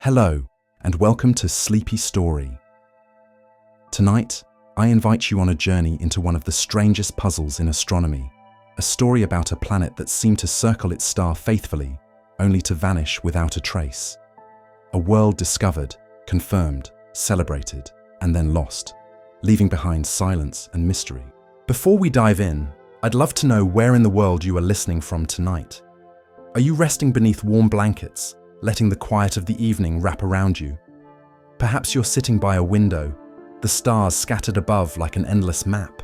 Hello, and welcome to Sleepy Story. Tonight, I invite you on a journey into one of the strangest puzzles in astronomy, a story about a planet that seemed to circle its star faithfully, only to vanish without a trace. A world discovered, confirmed, celebrated, and then lost, leaving behind silence and mystery. Before we dive in, I'd love to know where in the world you are listening from tonight. Are you resting beneath warm blankets, letting the quiet of the evening wrap around you? Perhaps you're sitting by a window, the stars scattered above like an endless map.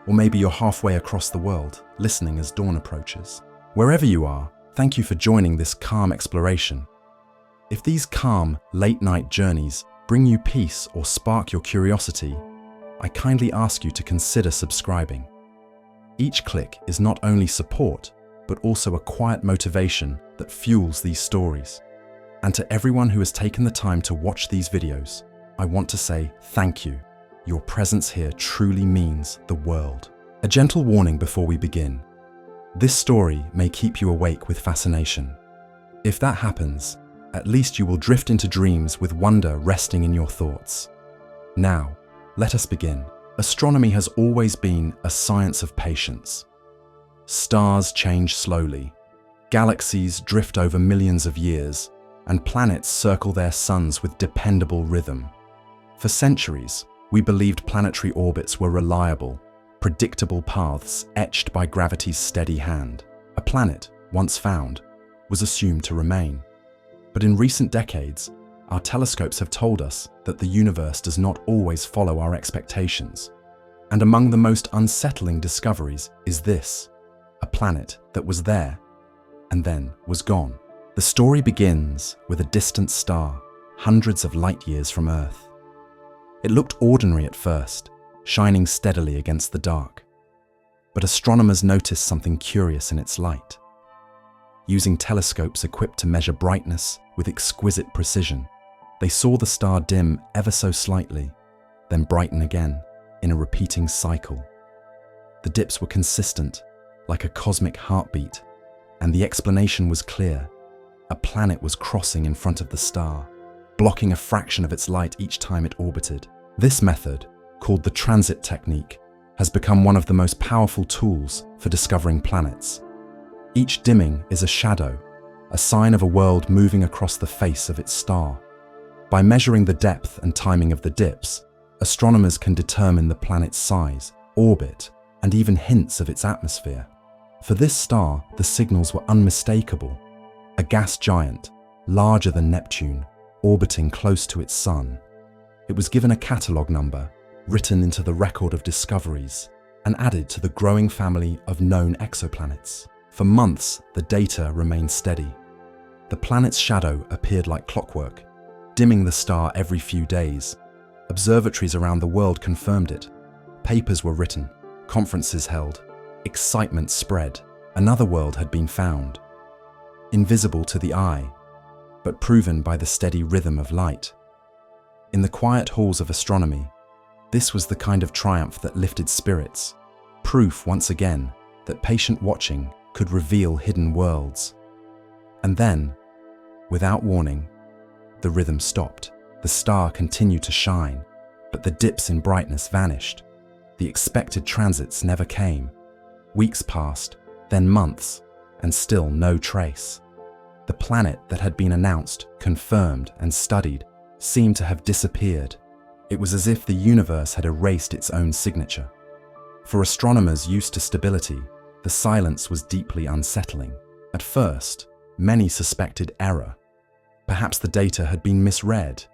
Or maybe you're halfway across the world, listening as dawn approaches. Wherever you are, thank you for joining this calm exploration. If these calm, late-night journeys bring you peace or spark your curiosity, I kindly ask you to consider subscribing. Each click is not only support, but also a quiet motivation that fuels these stories. And to everyone who has taken the time to watch these videos, I want to say thank you. Your presence here truly means the world. A gentle warning before we begin. This story may keep you awake with fascination. If that happens, at least you will drift into dreams with wonder resting in your thoughts. Now, let us begin. Astronomy has always been a science of patience. Stars change slowly, galaxies drift over millions of years, and planets circle their suns with dependable rhythm. For centuries, we believed planetary orbits were reliable, predictable paths etched by gravity's steady hand. A planet, once found, was assumed to remain. But in recent decades, our telescopes have told us that the universe does not always follow our expectations. And among the most unsettling discoveries is this: a planet that was there and then was gone. The story begins with a distant star, hundreds of light years from Earth. It looked ordinary at first, shining steadily against the dark. But astronomers noticed something curious in its light. Using telescopes equipped to measure brightness with exquisite precision, they saw the star dim ever so slightly, then brighten again in a repeating cycle. The dips were consistent, like a cosmic heartbeat, and the explanation was clear. A planet was crossing in front of the star, blocking a fraction of its light each time it orbited. This method, called the transit technique, has become one of the most powerful tools for discovering planets. Each dimming is a shadow, a sign of a world moving across the face of its star. By measuring the depth and timing of the dips, astronomers can determine the planet's size, orbit, and even hints of its atmosphere. For this star, the signals were unmistakable. A gas giant, larger than Neptune, orbiting close to its sun. It was given a catalogue number, written into the record of discoveries, and added to the growing family of known exoplanets. For months, the data remained steady. The planet's shadow appeared like clockwork, dimming the star every few days. Observatories around the world confirmed it. Papers were written, conferences held, excitement spread. Another world had been found. Invisible to the eye, but proven by the steady rhythm of light. In the quiet halls of astronomy, this was the kind of triumph that lifted spirits, proof once again that patient watching could reveal hidden worlds. And then, without warning, the rhythm stopped. The star continued to shine, but the dips in brightness vanished. The expected transits never came. Weeks passed, then months, and still no trace. The planet that had been announced, confirmed, and studied seemed to have disappeared. It was as if the universe had erased its own signature. For astronomers used to stability, the silence was deeply unsettling. At first, many suspected error. Perhaps the data had been misread,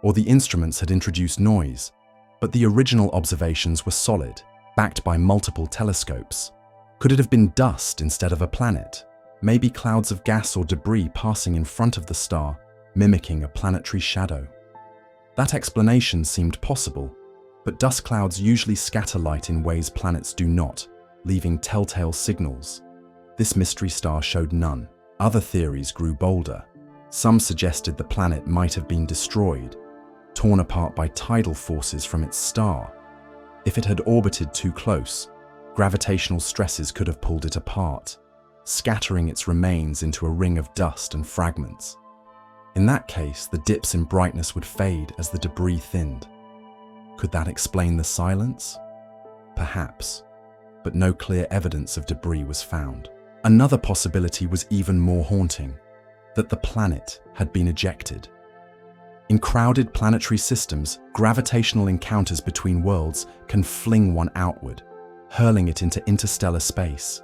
or the instruments had introduced noise. But the original observations were solid, backed by multiple telescopes. Could it have been dust instead of a planet? Maybe clouds of gas or debris passing in front of the star, mimicking a planetary shadow. That explanation seemed possible, but dust clouds usually scatter light in ways planets do not, leaving telltale signals. This mystery star showed none. Other theories grew bolder. Some suggested the planet might have been destroyed, torn apart by tidal forces from its star. If it had orbited too close, gravitational stresses could have pulled it apart, scattering its remains into a ring of dust and fragments. In that case, the dips in brightness would fade as the debris thinned. Could that explain the silence? Perhaps, but no clear evidence of debris was found. Another possibility was even more haunting, that the planet had been ejected. In crowded planetary systems, gravitational encounters between worlds can fling one outward, hurling it into interstellar space.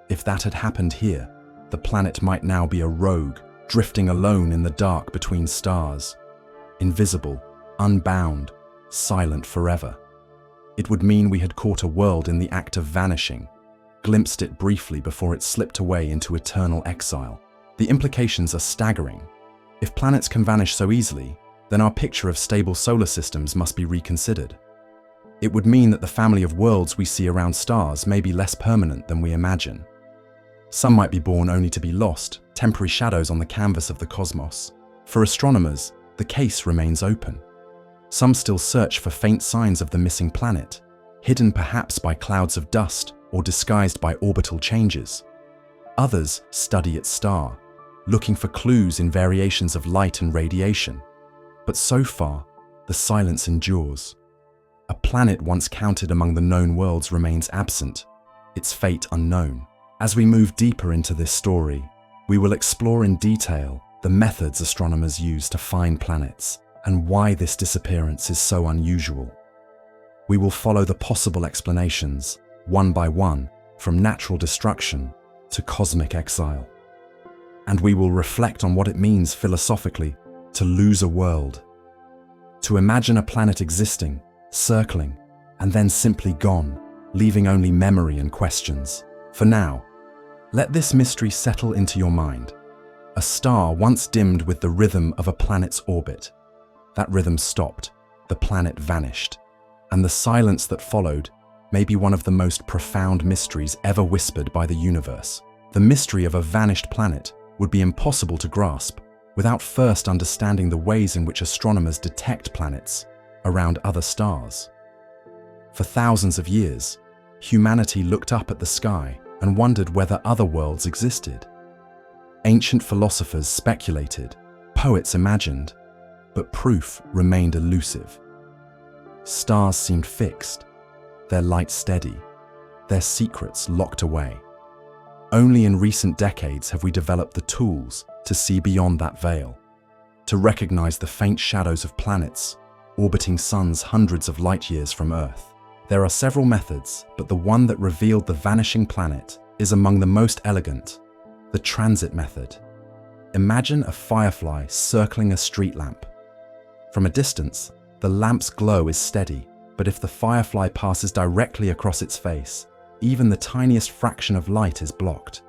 If that had happened here, the planet might now be a rogue, drifting alone in the dark between stars, invisible, unbound, silent forever. It would mean we had caught a world in the act of vanishing, glimpsed it briefly before it slipped away into eternal exile. The implications are staggering. If planets can vanish so easily, then our picture of stable solar systems must be reconsidered. It would mean that the family of worlds we see around stars may be less permanent than we imagine. Some might be born only to be lost, temporary shadows on the canvas of the cosmos. For astronomers, the case remains open. Some still search for faint signs of the missing planet, hidden perhaps by clouds of dust or disguised by orbital changes. Others study its star, looking for clues in variations of light and radiation. But so far, the silence endures. A planet once counted among the known worlds remains absent, its fate unknown. As we move deeper into this story, we will explore in detail the methods astronomers use to find planets and why this disappearance is so unusual. We will follow the possible explanations, one by one, from natural destruction to cosmic exile. And we will reflect on what it means philosophically to lose a world, to imagine a planet existing, circling, and then simply gone, leaving only memory and questions. For now, let this mystery settle into your mind. A star once dimmed with the rhythm of a planet's orbit. That rhythm stopped, the planet vanished, and the silence that followed may be one of the most profound mysteries ever whispered by the universe. The mystery of a vanished planet would be impossible to grasp without first understanding the ways in which astronomers detect planets around other stars. For thousands of years, humanity looked up at the sky and wondered whether other worlds existed. Ancient philosophers speculated, poets imagined, but proof remained elusive. Stars seemed fixed, their light steady, their secrets locked away. Only in recent decades have we developed the tools to see beyond that veil, to recognize the faint shadows of planets orbiting suns hundreds of light years from Earth. There are several methods, but the one that revealed the vanishing planet is among the most elegant, the transit method. Imagine a firefly circling a street lamp. From a distance, the lamp's glow is steady, but if the firefly passes directly across its face, even the tiniest fraction of light is blocked.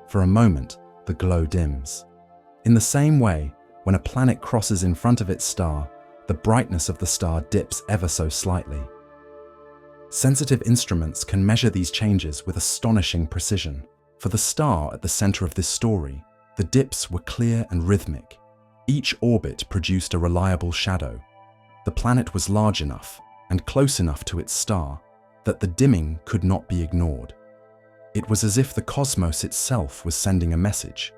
For a moment, the glow dims. In the same way, when a planet crosses in front of its star, the brightness of the star dips ever so slightly. Sensitive instruments can measure these changes with astonishing precision. For the star at the center of this story, the dips were clear and rhythmic. Each orbit produced a reliable shadow. The planet was large enough and close enough to its star that the dimming could not be ignored. It was as if the cosmos itself was sending a message.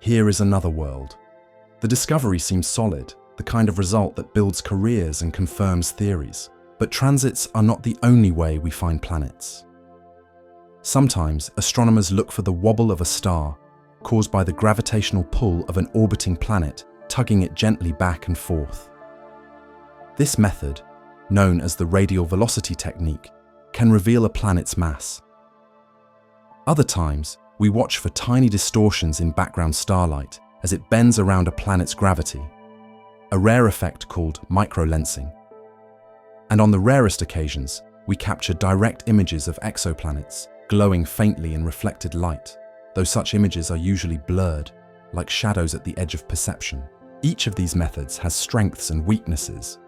Here is another world. The discovery seems solid, the kind of result that builds careers and confirms theories. But transits are not the only way we find planets. Sometimes astronomers look for the wobble of a star caused by the gravitational pull of an orbiting planet tugging it gently back and forth. This method, known as the radial velocity technique, can reveal a planet's mass. Other times, we watch for tiny distortions in background starlight as it bends around a planet's gravity, a rare effect called microlensing. And on the rarest occasions, we capture direct images of exoplanets glowing faintly in reflected light, though such images are usually blurred, like shadows at the edge of perception. Each of these methods has strengths and weaknesses.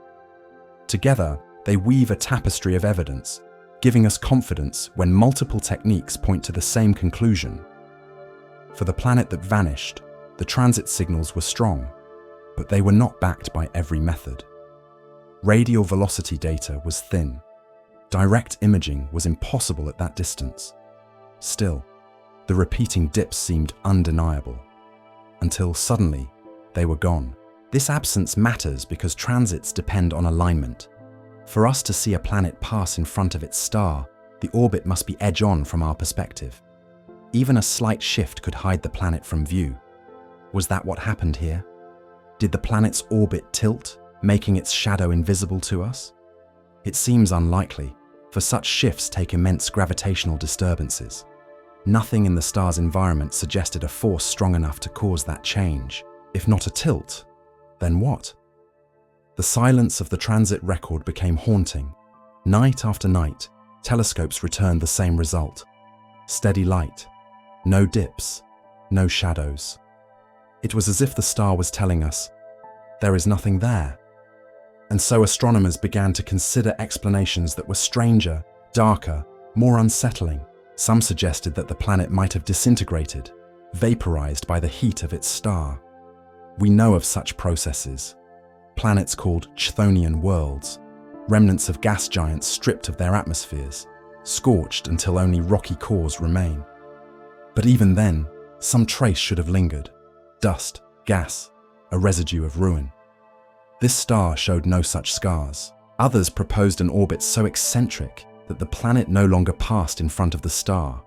Together, they weave a tapestry of evidence, giving us confidence when multiple techniques point to the same conclusion. For the planet that vanished, the transit signals were strong, but they were not backed by every method. Radial velocity data was thin. Direct imaging was impossible at that distance. Still, the repeating dips seemed undeniable, until suddenly, They were gone. This absence matters because transits depend on alignment. For us to see a planet pass in front of its star, the orbit must be edge-on from our perspective. Even a slight shift could hide the planet from view. Was that what happened here? Did the planet's orbit tilt, making its shadow invisible to us? It seems unlikely, for such shifts take immense gravitational disturbances. Nothing in the star's environment suggested a force strong enough to cause that change. If not a tilt, then what? The silence of the transit record became haunting. Night after night, telescopes returned the same result. Steady light, no dips, no shadows. It was as if the star was telling us, there is nothing there. And so astronomers began to consider explanations that were stranger, darker, more unsettling. Some suggested that the planet might have disintegrated, vaporized by the heat of its star. We know of such processes. Planets called Chthonian worlds, remnants of gas giants stripped of their atmospheres, scorched until only rocky cores remain. But even then, some trace should have lingered. Dust, gas, a residue of ruin. This star showed no such scars. Others proposed an orbit so eccentric that the planet no longer passed in front of the star.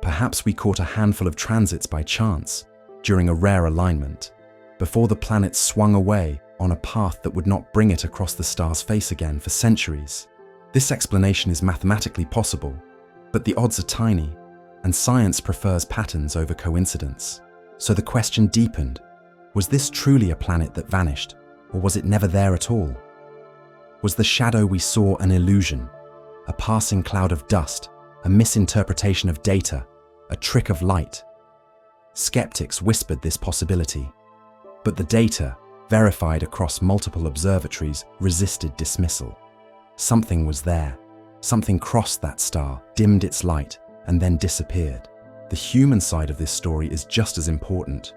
Perhaps we caught a handful of transits by chance, during a rare alignment, before the planet swung away on a path that would not bring it across the star's face again for centuries. This explanation is mathematically possible, but the odds are tiny, and science prefers patterns over coincidence. So the question deepened: was this truly a planet that vanished, or was it never there at all? Was the shadow we saw an illusion, a passing cloud of dust, a misinterpretation of data, a trick of light? Skeptics whispered this possibility, but the data, verified across multiple observatories, resisted dismissal. Something was there. Something crossed that star, dimmed its light, and then disappeared. The human side of this story is just as important.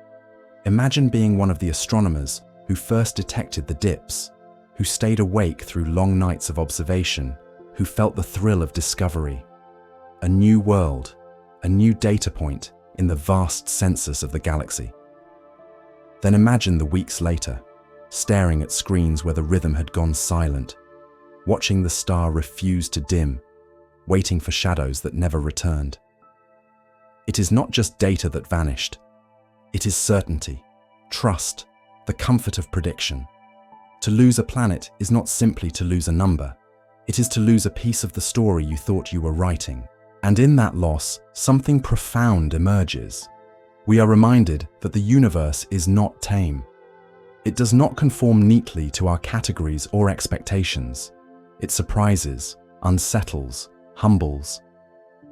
Imagine being one of the astronomers who first detected the dips, who stayed awake through long nights of observation, who felt the thrill of discovery. A new world, a new data point in the vast census of the galaxy. Then imagine the weeks later, staring at screens where the rhythm had gone silent, watching the star refuse to dim, waiting for shadows that never returned. It is not just data that vanished. It is certainty, trust, the comfort of prediction. To lose a planet is not simply to lose a number. It is to lose a piece of the story you thought you were writing. And in that loss, something profound emerges. We are reminded that the universe is not tame. It does not conform neatly to our categories or expectations. It surprises, unsettles, humbles.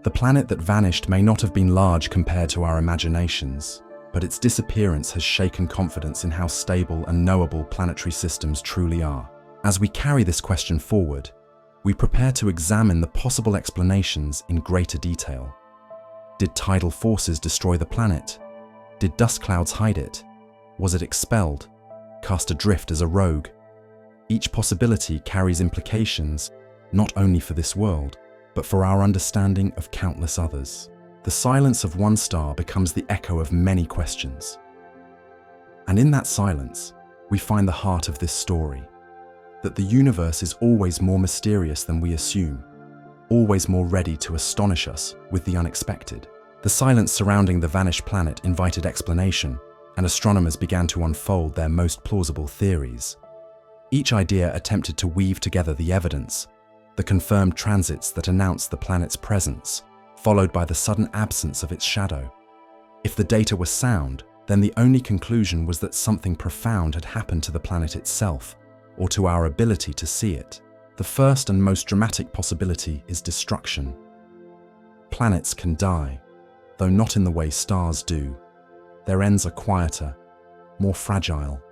The planet that vanished may not have been large compared to our imaginations, but its disappearance has shaken confidence in how stable and knowable planetary systems truly are. As we carry this question forward, we prepare to examine the possible explanations in greater detail. Did tidal forces destroy the planet? Did dust clouds hide it? Was it expelled, cast adrift as a rogue? Each possibility carries implications not only for this world, but for our understanding of countless others. The silence of one star becomes the echo of many questions. And in that silence, we find the heart of this story, that the universe is always more mysterious than we assume, always more ready to astonish us with the unexpected. The silence surrounding the vanished planet invited explanation, and astronomers began to unfold their most plausible theories. Each idea attempted to weave together the evidence, the confirmed transits that announced the planet's presence, followed by the sudden absence of its shadow. If the data were sound, then the only conclusion was that something profound had happened to the planet itself, or to our ability to see it. The first and most dramatic possibility is destruction. Planets can die, though not in the way stars do. Their ends are quieter, more fragile.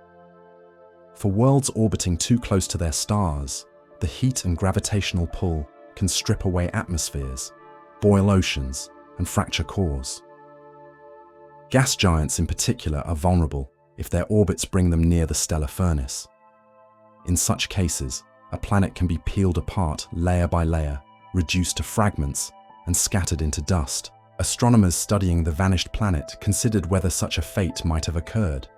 For worlds orbiting too close to their stars, the heat and gravitational pull can strip away atmospheres, boil oceans, and fracture cores. Gas giants in particular are vulnerable if their orbits bring them near the stellar furnace. In such cases, a planet can be peeled apart layer by layer, reduced to fragments, and scattered into dust. Astronomers studying the vanished planet considered whether such a fate might have occurred.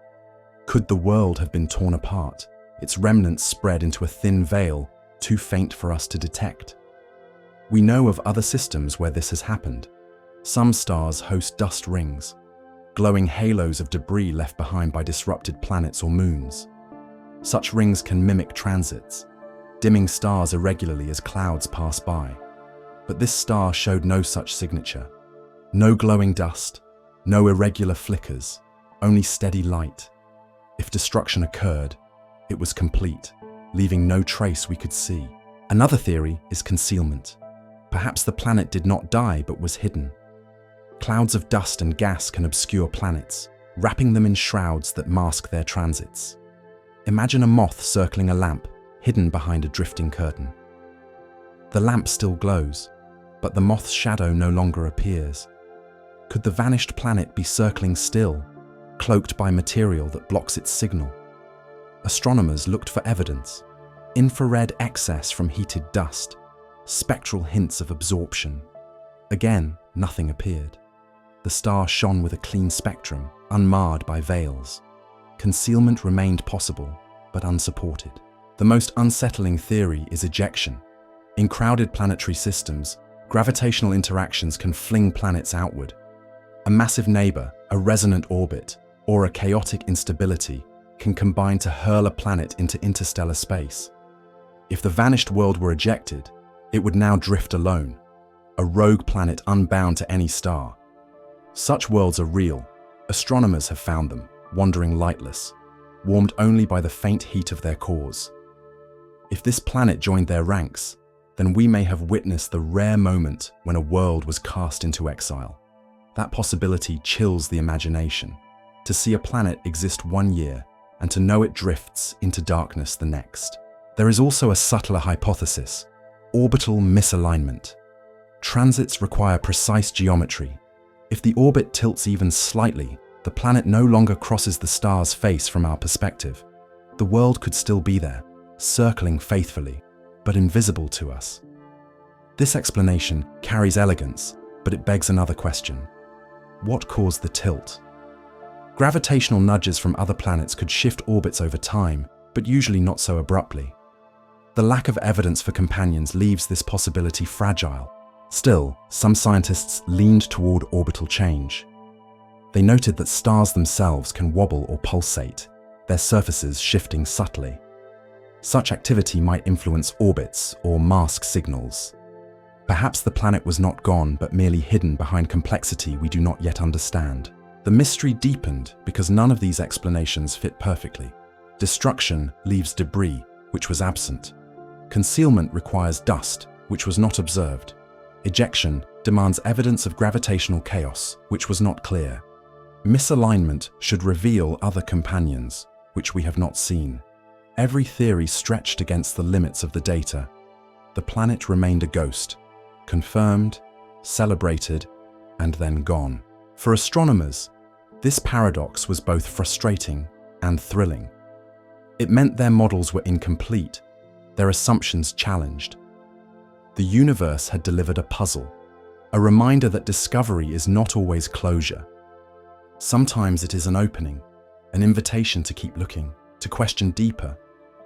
Could the world have been torn apart, its remnants spread into a thin veil too faint for us to detect? We know of other systems where this has happened. Some stars host dust rings, glowing halos of debris left behind by disrupted planets or moons. Such rings can mimic transits, dimming stars irregularly as clouds pass by. But this star showed no such signature. No glowing dust, no irregular flickers, only steady light. If destruction occurred, it was complete, leaving no trace we could see. Another theory is concealment. Perhaps the planet did not die but was hidden. Clouds of dust and gas can obscure planets, wrapping them in shrouds that mask their transits. Imagine a moth circling a lamp, hidden behind a drifting curtain. The lamp still glows, but the moth's shadow no longer appears. Could the vanished planet be circling still, cloaked by material that blocks its signal? Astronomers looked for evidence: infrared excess from heated dust, spectral hints of absorption. Again, nothing appeared. The star shone with a clean spectrum, unmarred by veils. Concealment remained possible, but unsupported. The most unsettling theory is ejection. In crowded planetary systems, gravitational interactions can fling planets outward. A massive neighbor, a resonant orbit, or a chaotic instability can combine to hurl a planet into interstellar space. If the vanished world were ejected, it would now drift alone, a rogue planet unbound to any star. Such worlds are real. Astronomers have found them, wandering lightless, warmed only by the faint heat of their cores. If this planet joined their ranks, then we may have witnessed the rare moment when a world was cast into exile. That possibility chills the imagination. To see a planet exist one year and to know it drifts into darkness the next. There is also a subtler hypothesis: orbital misalignment. Transits require precise geometry. If the orbit tilts even slightly, the planet no longer crosses the star's face from our perspective. The world could still be there, circling faithfully, but invisible to us. This explanation carries elegance, but it begs another question. What caused the tilt? Gravitational nudges from other planets could shift orbits over time, but usually not so abruptly. The lack of evidence for companions leaves this possibility fragile. Still, some scientists leaned toward orbital change. They noted that stars themselves can wobble or pulsate, their surfaces shifting subtly. Such activity might influence orbits or mask signals. Perhaps the planet was not gone but merely hidden behind complexity we do not yet understand. The mystery deepened because none of these explanations fit perfectly. Destruction leaves debris, which was absent. Concealment requires dust, which was not observed. Ejection demands evidence of gravitational chaos, which was not clear. Misalignment should reveal other companions, which we have not seen. Every theory stretched against the limits of the data. The planet remained a ghost, confirmed, celebrated, and then gone. For astronomers, this paradox was both frustrating and thrilling. It meant their models were incomplete, their assumptions challenged. The universe had delivered a puzzle, a reminder that discovery is not always closure. Sometimes it is an opening, an invitation to keep looking, to question deeper,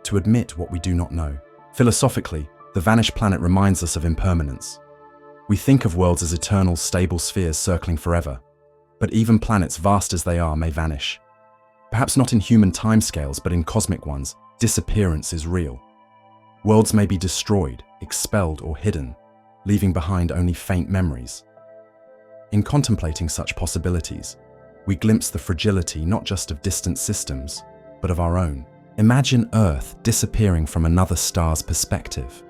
to admit what we do not know. Philosophically, the vanished planet reminds us of impermanence. We think of worlds as eternal, stable spheres circling forever, but even planets, vast as they are, may vanish. Perhaps not in human timescales, but in cosmic ones, disappearance is real. Worlds may be destroyed, expelled, or hidden, leaving behind only faint memories. In contemplating such possibilities, we glimpse the fragility not just of distant systems, but of our own. Imagine Earth disappearing from another star's perspective.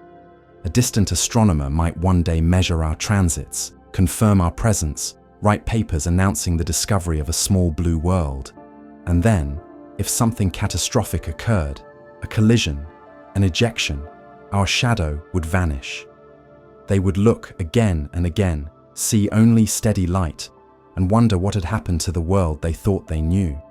A distant astronomer might one day measure our transits, confirm our presence, write papers announcing the discovery of a small blue world. And then, if something catastrophic occurred, a collision, an ejection, our shadow would vanish. They would look again and again, see only steady light, and wonder what had happened to the world they thought they knew.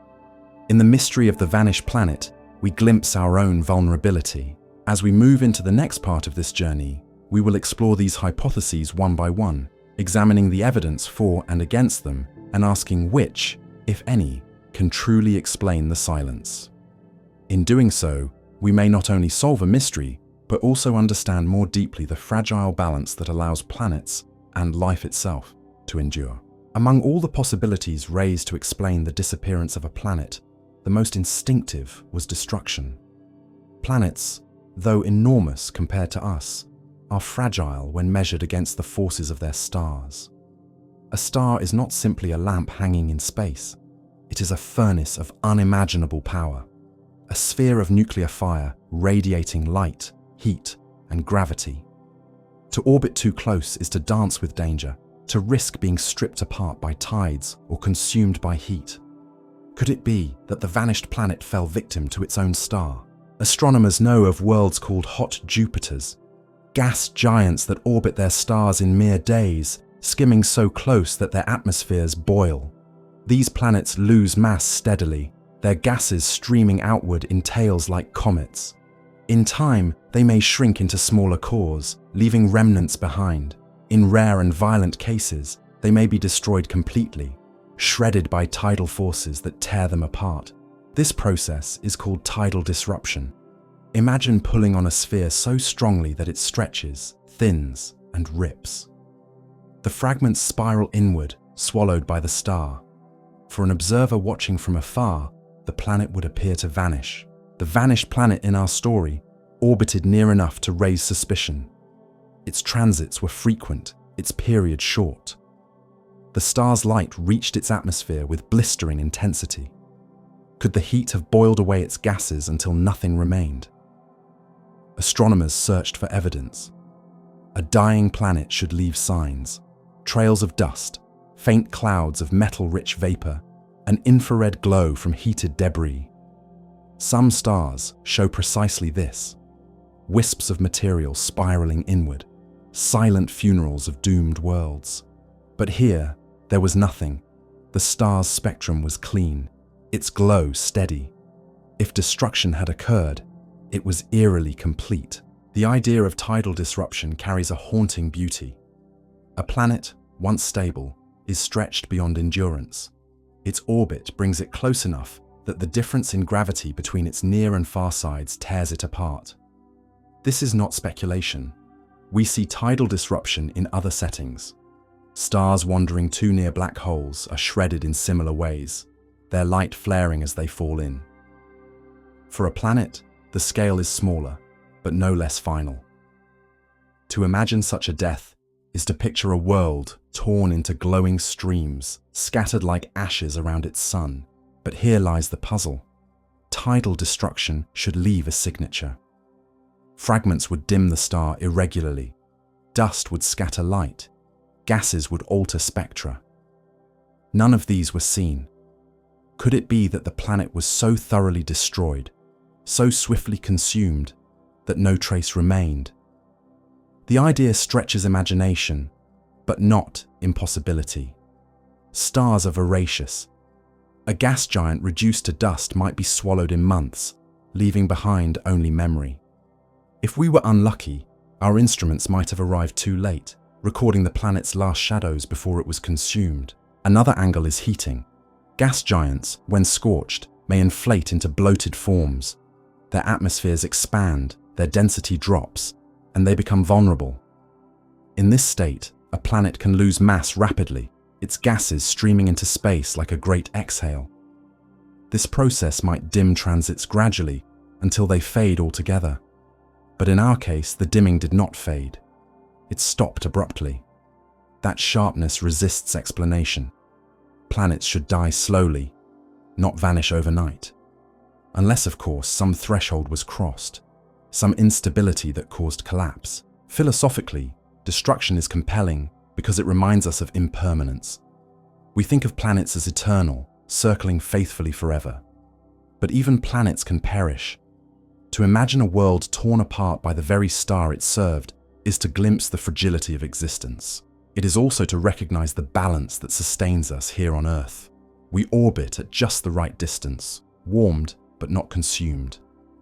In the mystery of the vanished planet, we glimpse our own vulnerability. As we move into the next part of this journey, we will explore these hypotheses one by one, examining the evidence for and against them, and asking which, if any, can truly explain the silence. In doing so, we may not only solve a mystery, but also understand more deeply the fragile balance that allows planets and life itself to endure. Among all the possibilities raised to explain the disappearance of a planet, the most instinctive was destruction. Planets, though enormous compared to us, are fragile when measured against the forces of their stars. A star is not simply a lamp hanging in space. It is a furnace of unimaginable power, a sphere of nuclear fire radiating light, heat, and gravity. To orbit too close is to dance with danger, to risk being stripped apart by tides or consumed by heat. Could it be that the vanished planet fell victim to its own star? Astronomers know of worlds called hot Jupiters, gas giants that orbit their stars in mere days, skimming so close that their atmospheres boil. These planets lose mass steadily, their gases streaming outward in tails like comets. In time, they may shrink into smaller cores, leaving remnants behind. In rare and violent cases, they may be destroyed completely, shredded by tidal forces that tear them apart. This process is called tidal disruption. Imagine pulling on a sphere so strongly that it stretches, thins, and rips. The fragments spiral inward, swallowed by the star. For an observer watching from afar, the planet would appear to vanish. The vanished planet in our story orbited near enough to raise suspicion. Its transits were frequent, its period short. The star's light reached its atmosphere with blistering intensity. Could the heat have boiled away its gases until nothing remained? Astronomers searched for evidence. A dying planet should leave signs, trails of dust, faint clouds of metal-rich vapor, an infrared glow from heated debris. Some stars show precisely this: wisps of material spiraling inward, silent funerals of doomed worlds. But here, there was nothing. The star's spectrum was clean, its glow steady. If destruction had occurred, it was eerily complete. The idea of tidal disruption carries a haunting beauty. A planet, once stable, is stretched beyond endurance. Its orbit brings it close enough that the difference in gravity between its near and far sides tears it apart. This is not speculation. We see tidal disruption in other settings. Stars wandering too near black holes are shredded in similar ways, their light flaring as they fall in. For a planet, the scale is smaller, but no less final. To imagine such a death is to picture a world torn into glowing streams, scattered like ashes around its sun. But here lies the puzzle. Tidal destruction should leave a signature. Fragments would dim the star irregularly. Dust would scatter light. Gases would alter spectra. None of these were seen. Could it be that the planet was so thoroughly destroyed, so swiftly consumed, that no trace remained? The idea stretches imagination, but not impossibility. Stars are voracious. A gas giant reduced to dust might be swallowed in months, leaving behind only memory. If we were unlucky, our instruments might have arrived too late, recording the planet's last shadows before it was consumed. Another angle is heating. Gas giants, when scorched, may inflate into bloated forms. Their atmospheres expand, their density drops, and they become vulnerable. In this state, a planet can lose mass rapidly, its gases streaming into space like a great exhale. This process might dim transits gradually until they fade altogether. But in our case, the dimming did not fade. It stopped abruptly. That sharpness resists explanation. Planets should die slowly, not vanish overnight. Unless, of course, some threshold was crossed, some instability that caused collapse. Philosophically, destruction is compelling because it reminds us of impermanence. We think of planets as eternal, circling faithfully forever. But even planets can perish. To imagine a world torn apart by the very star it served is to glimpse the fragility of existence. It is also to recognize the balance that sustains us here on Earth. We orbit at just the right distance, warmed but not consumed.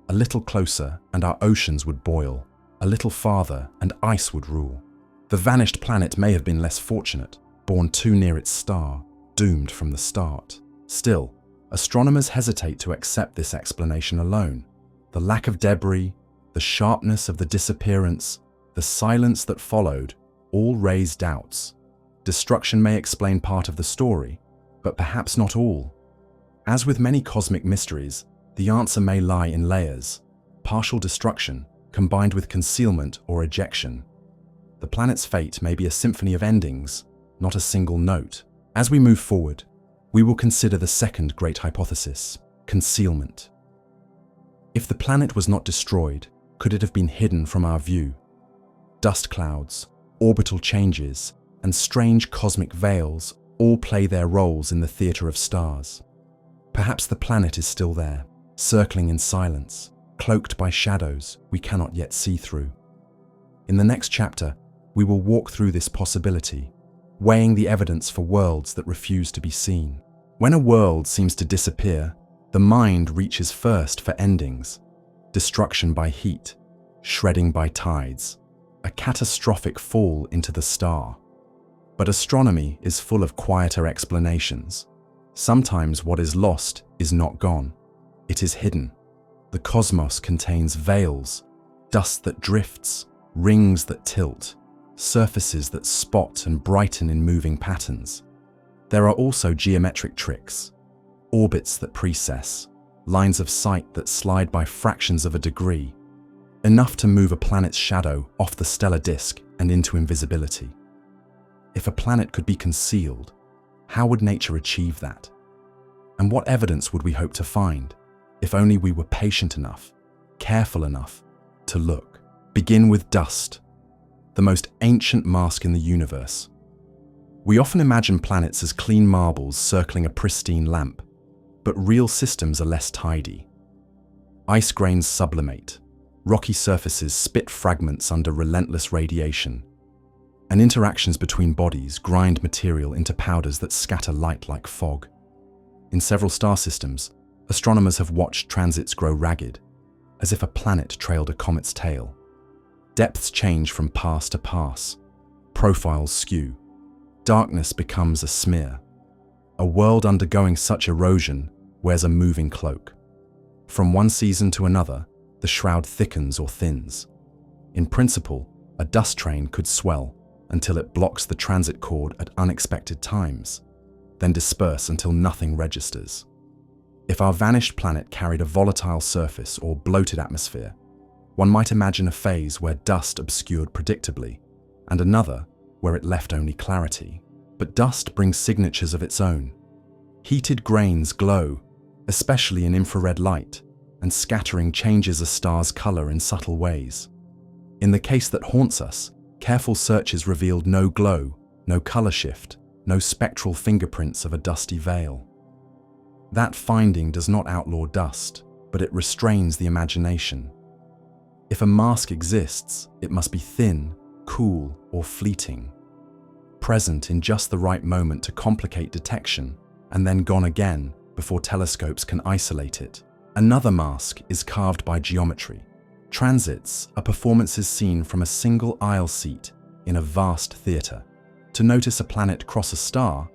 A little closer and our oceans would boil. A little farther and ice would rule. The vanished planet may have been less fortunate, born too near its star, doomed from the start. Still, astronomers hesitate to accept this explanation alone. The lack of debris, the sharpness of the disappearance, the silence that followed, all raise doubts. Destruction may explain part of the story, but perhaps not all. As with many cosmic mysteries, the answer may lie in layers, partial destruction combined with concealment or ejection. The planet's fate may be a symphony of endings, not a single note. As we move forward, we will consider the second great hypothesis, concealment. If the planet was not destroyed, could it have been hidden from our view? Dust clouds, orbital changes, and strange cosmic veils all play their roles in the theater of stars. Perhaps the planet is still there, circling in silence, cloaked by shadows we cannot yet see through. In the next chapter, we will walk through this possibility, weighing the evidence for worlds that refuse to be seen. When a world seems to disappear, the mind reaches first for endings: destruction by heat, shredding by tides, a catastrophic fall into the star. But astronomy is full of quieter explanations. Sometimes what is lost is not gone, it is hidden. The cosmos contains veils, dust that drifts, rings that tilt, surfaces that spot and brighten in moving patterns. There are also geometric tricks, orbits that precess, lines of sight that slide by fractions of a degree, enough to move a planet's shadow off the stellar disk and into invisibility. If a planet could be concealed, how would nature achieve that? And what evidence would we hope to find, if only we were patient enough, careful enough to look? Begin with dust, the most ancient mask in the universe. We often imagine planets as clean marbles circling a pristine lamp, but real systems are less tidy. Ice grains sublimate, rocky surfaces spit fragments under relentless radiation, and interactions between bodies grind material into powders that scatter light like fog. In several star systems, astronomers have watched transits grow ragged, as if a planet trailed a comet's tail. Depths change from pass to pass, profiles skew, darkness becomes a smear. A world undergoing such erosion wears a moving cloak. From one season to another, the shroud thickens or thins. In principle, a dust train could swell until it blocks the transit cord at unexpected times, then disperse until nothing registers. If our vanished planet carried a volatile surface or bloated atmosphere, one might imagine a phase where dust obscured predictably, and another where it left only clarity. But dust brings signatures of its own. Heated grains glow, especially in infrared light, and scattering changes a star's color in subtle ways. In the case that haunts us, careful searches revealed no glow, no color shift, no spectral fingerprints of a dusty veil. That finding does not outlaw dust, but it restrains the imagination. If a mask exists, it must be thin, cool, or fleeting, present in just the right moment to complicate detection, and then gone again before telescopes can isolate it. Another mask is carved by geometry. Transits are performances seen from a single aisle seat in a vast theater. To notice a planet cross a star,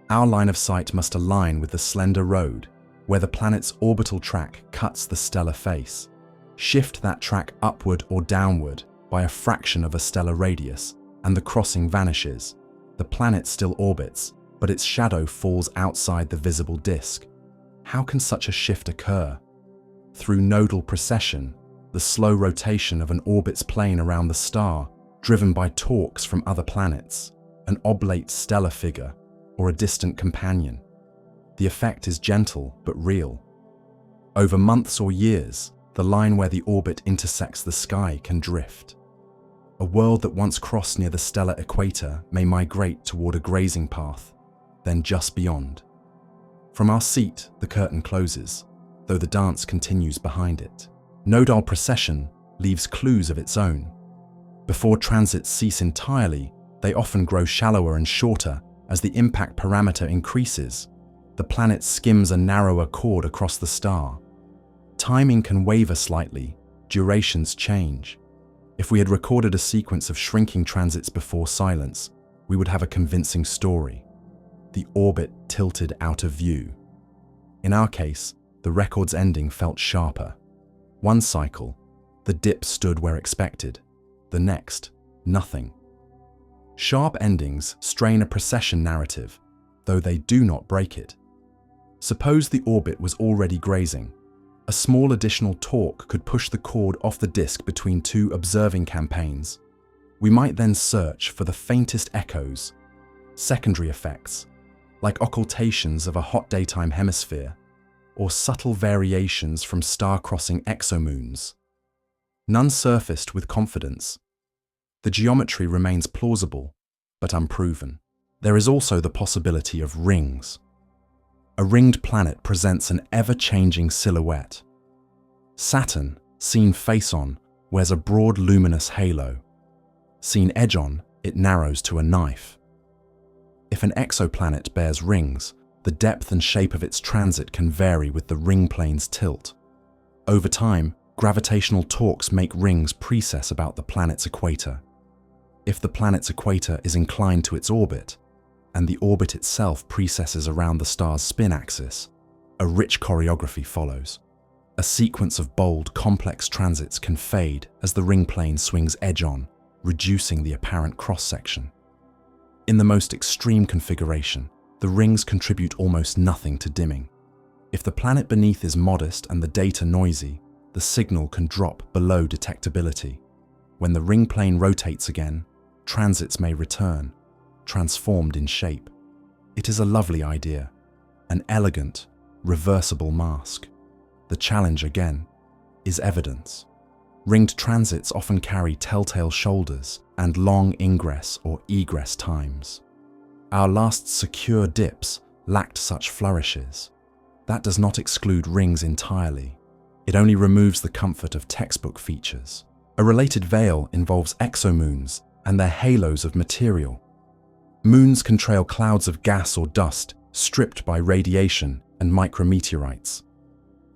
our line of sight must align with the slender road where the planet's orbital track cuts the stellar face. Shift that track upward or downward by a fraction of a stellar radius, and the crossing vanishes. The planet still orbits, but its shadow falls outside the visible disk. How can such a shift occur? Through nodal precession, the slow rotation of an orbit's plane around the star, driven by torques from other planets, an oblate stellar figure, or a distant companion. The effect is gentle but real. Over months or years, the line where the orbit intersects the sky can drift. A world that once crossed near the stellar equator may migrate toward a grazing path, then just beyond. From our seat, the curtain closes, though the dance continues behind it. Nodal precession leaves clues of its own. Before transits cease entirely, they often grow shallower and shorter as the impact parameter increases. The planet skims a narrower chord across the star. Timing can waver slightly, durations change. If we had recorded a sequence of shrinking transits before silence, we would have a convincing story. The orbit tilted out of view. In our case, the record's ending felt sharper. One cycle, the dip stood where expected. The next, nothing. Sharp endings strain a precession narrative, though they do not break it. Suppose the orbit was already grazing. A small additional torque could push the cord off the disk between two observing campaigns. We might then search for the faintest echoes, secondary effects, like occultations of a hot daytime hemisphere, or subtle variations from star-crossing exomoons. None surfaced with confidence. The geometry remains plausible, but unproven. There is also the possibility of rings. A ringed planet presents an ever-changing silhouette. Saturn, seen face-on, wears a broad luminous halo. Seen edge-on, it narrows to a knife. If an exoplanet bears rings, the depth and shape of its transit can vary with the ring plane's tilt. Over time, gravitational torques make rings precess about the planet's equator. If the planet's equator is inclined to its orbit, and the orbit itself precesses around the star's spin axis, a rich choreography follows. A sequence of bold, complex transits can fade as the ring plane swings edge-on, reducing the apparent cross-section. In the most extreme configuration, the rings contribute almost nothing to dimming. If the planet beneath is modest and the data noisy, the signal can drop below detectability. When the ring plane rotates again, transits may return, transformed in shape. It is a lovely idea, an elegant, reversible mask. The challenge, again, is evidence. Ringed transits often carry telltale shoulders and long ingress or egress times. Our last secure dips lacked such flourishes. That does not exclude rings entirely. It only removes the comfort of textbook features. A related veil involves exomoons and their halos of material. Moons can trail clouds of gas or dust stripped by radiation and micrometeorites.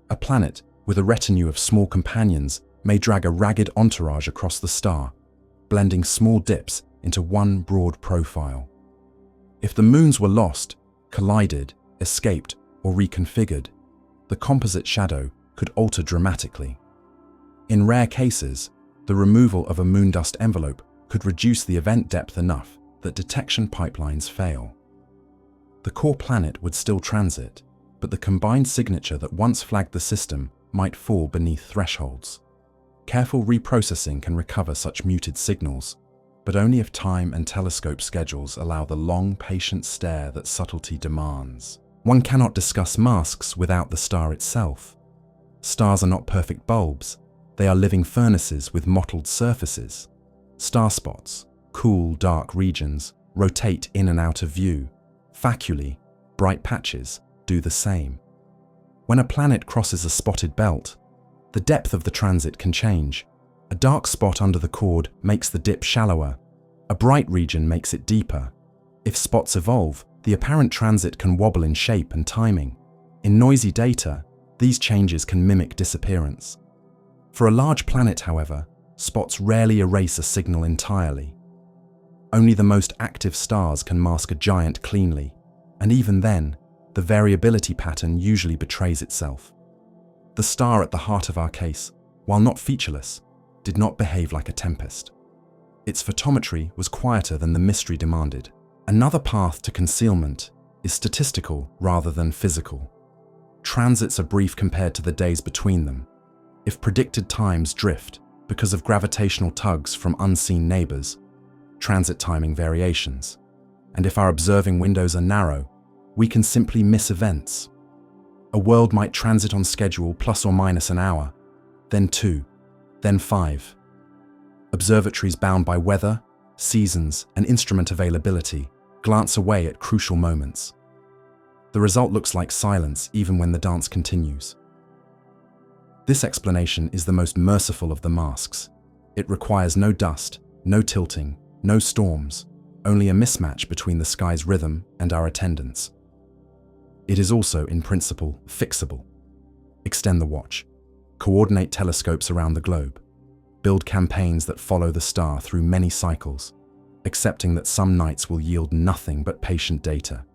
A planet with a retinue of small companions may drag a ragged entourage across the star, blending small dips into one broad profile. If the moons were lost, collided, escaped, or reconfigured, the composite shadow could alter dramatically. In rare cases, the removal of a moondust envelope could reduce the event depth enough that detection pipelines fail. The core planet would still transit, but the combined signature that once flagged the system might fall beneath thresholds. Careful reprocessing can recover such muted signals, but only if time and telescope schedules allow the long, patient stare that subtlety demands. One cannot discuss masks without the star itself. Stars are not perfect bulbs. They are living furnaces with mottled surfaces. Star spots, cool, dark regions, rotate in and out of view. Faculae, bright patches, do the same. When a planet crosses a spotted belt, the depth of the transit can change. A dark spot under the cord makes the dip shallower. A bright region makes it deeper. If spots evolve, the apparent transit can wobble in shape and timing. In noisy data, these changes can mimic disappearance. For a large planet, however, spots rarely erase a signal entirely. Only the most active stars can mask a giant cleanly, and even then, the variability pattern usually betrays itself. The star at the heart of our case, while not featureless, did not behave like a tempest. Its photometry was quieter than the mystery demanded. Another path to concealment is statistical rather than physical. Transits are brief compared to the days between them. If predicted times drift because of gravitational tugs from unseen neighbors, transit timing variations. And if our observing windows are narrow, we can simply miss events. A world might transit on schedule plus or minus an hour, then 2, then 5. Observatories bound by weather, seasons, and instrument availability glance away at crucial moments. The result looks like silence even when the dance continues. This explanation is the most merciful of the masks. It requires no dust, no tilting, no storms, only a mismatch between the sky's rhythm and our attendance. It is also, in principle, fixable. Extend the watch. Coordinate telescopes around the globe. Build campaigns that follow the star through many cycles, accepting that some nights will yield nothing but patient data.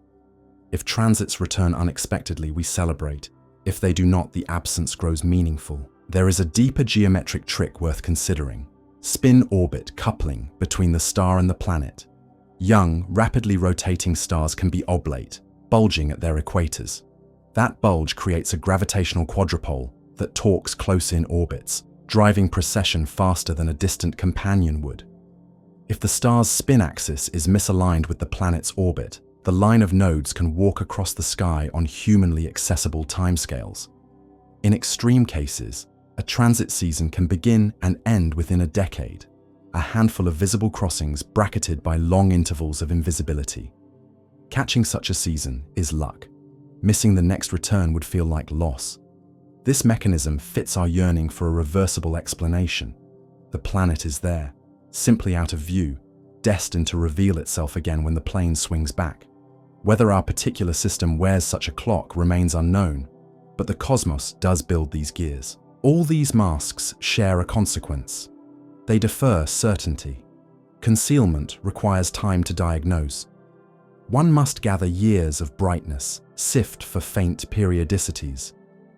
If transits return unexpectedly, we celebrate. If they do not, the absence grows meaningful. There is a deeper geometric trick worth considering: spin-orbit coupling between the star and the planet. Young, rapidly rotating stars can be oblate, bulging at their equators. That bulge creates a gravitational quadrupole that torques close in orbits, driving precession faster than a distant companion would. If the star's spin axis is misaligned with the planet's orbit, the line of nodes can walk across the sky on humanly accessible timescales. In extreme cases, a transit season can begin and end within a decade, a handful of visible crossings bracketed by long intervals of invisibility. Catching such a season is luck. Missing the next return would feel like loss. This mechanism fits our yearning for a reversible explanation. The planet is there, simply out of view, destined to reveal itself again when the plane swings back. Whether our particular system wears such a clock remains unknown, but the cosmos does build these gears. All these masks share a consequence. They defer certainty. Concealment requires time to diagnose. One must gather years of brightness, sift for faint periodicities,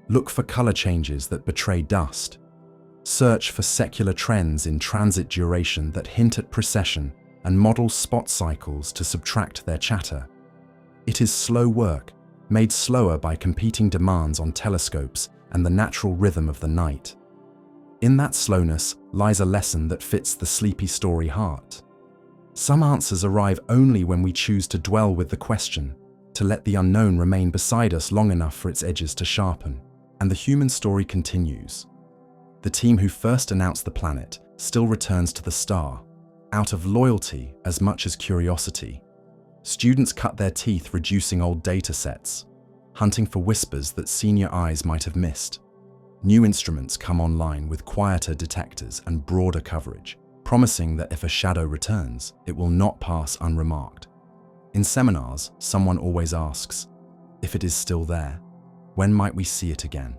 look for color changes that betray dust, search for secular trends in transit duration that hint at precession, and model spot cycles to subtract their chatter. It is slow work, made slower by competing demands on telescopes and the natural rhythm of the night. In that slowness lies a lesson that fits the sleepy story heart. Some answers arrive only when we choose to dwell with the question, to let the unknown remain beside us long enough for its edges to sharpen. And the human story continues. The team who first announced the planet still returns to the star, out of loyalty as much as curiosity. Students cut their teeth reducing old data sets, hunting for whispers that senior eyes might have missed. New instruments come online with quieter detectors and broader coverage, promising that if a shadow returns, it will not pass unremarked. In seminars, someone always asks, if it is still there, when might we see it again?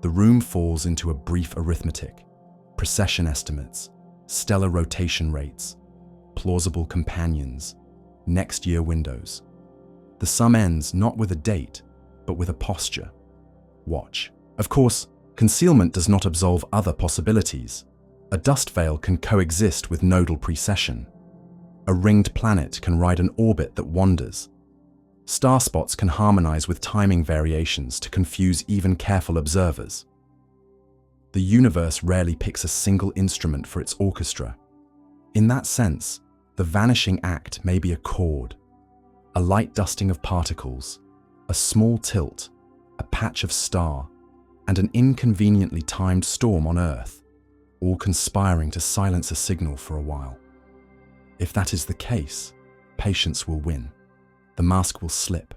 The room falls into a brief arithmetic: precession estimates, stellar rotation rates, plausible companions, next year windows. The sum ends not with a date, but with a posture. Watch. Of course, concealment does not absolve other possibilities. A dust veil can coexist with nodal precession. A ringed planet can ride an orbit that wanders. Star spots can harmonize with timing variations to confuse even careful observers. The universe rarely picks a single instrument for its orchestra. In that sense, the vanishing act may be a chord, a light dusting of particles, a small tilt, a patch of star, and an inconveniently timed storm on Earth, all conspiring to silence a signal for a while. If that is the case, patience will win. The mask will slip,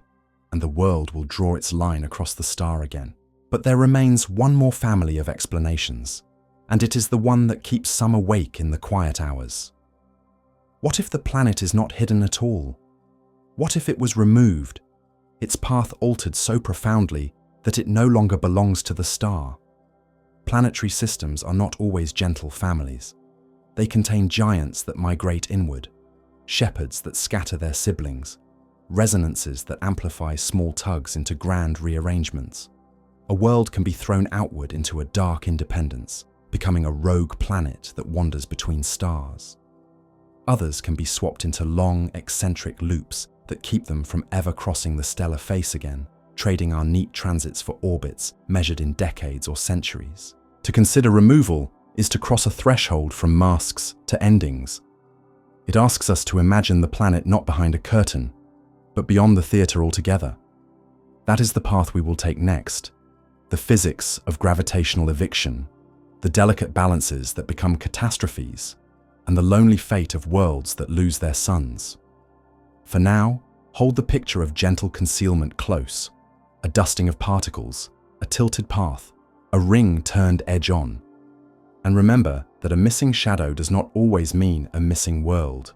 and the world will draw its line across the star again. But there remains one more family of explanations, and it is the one that keeps some awake in the quiet hours. What if the planet is not hidden at all? What if it was removed, its path altered so profoundly that it no longer belongs to the star? Planetary systems are not always gentle families. They contain giants that migrate inward, shepherds that scatter their siblings, resonances that amplify small tugs into grand rearrangements. A world can be thrown outward into a dark independence, becoming a rogue planet that wanders between stars. Others can be swapped into long, eccentric loops that keep them from ever crossing the stellar face again, trading our neat transits for orbits measured in decades or centuries. To consider removal is to cross a threshold from masks to endings. It asks us to imagine the planet not behind a curtain, but beyond the theatre altogether. That is the path we will take next. The physics of gravitational eviction, the delicate balances that become catastrophes, and the lonely fate of worlds that lose their suns. For now, hold the picture of gentle concealment close, a dusting of particles, a tilted path, a ring turned edge on. And remember that a missing shadow does not always mean a missing world.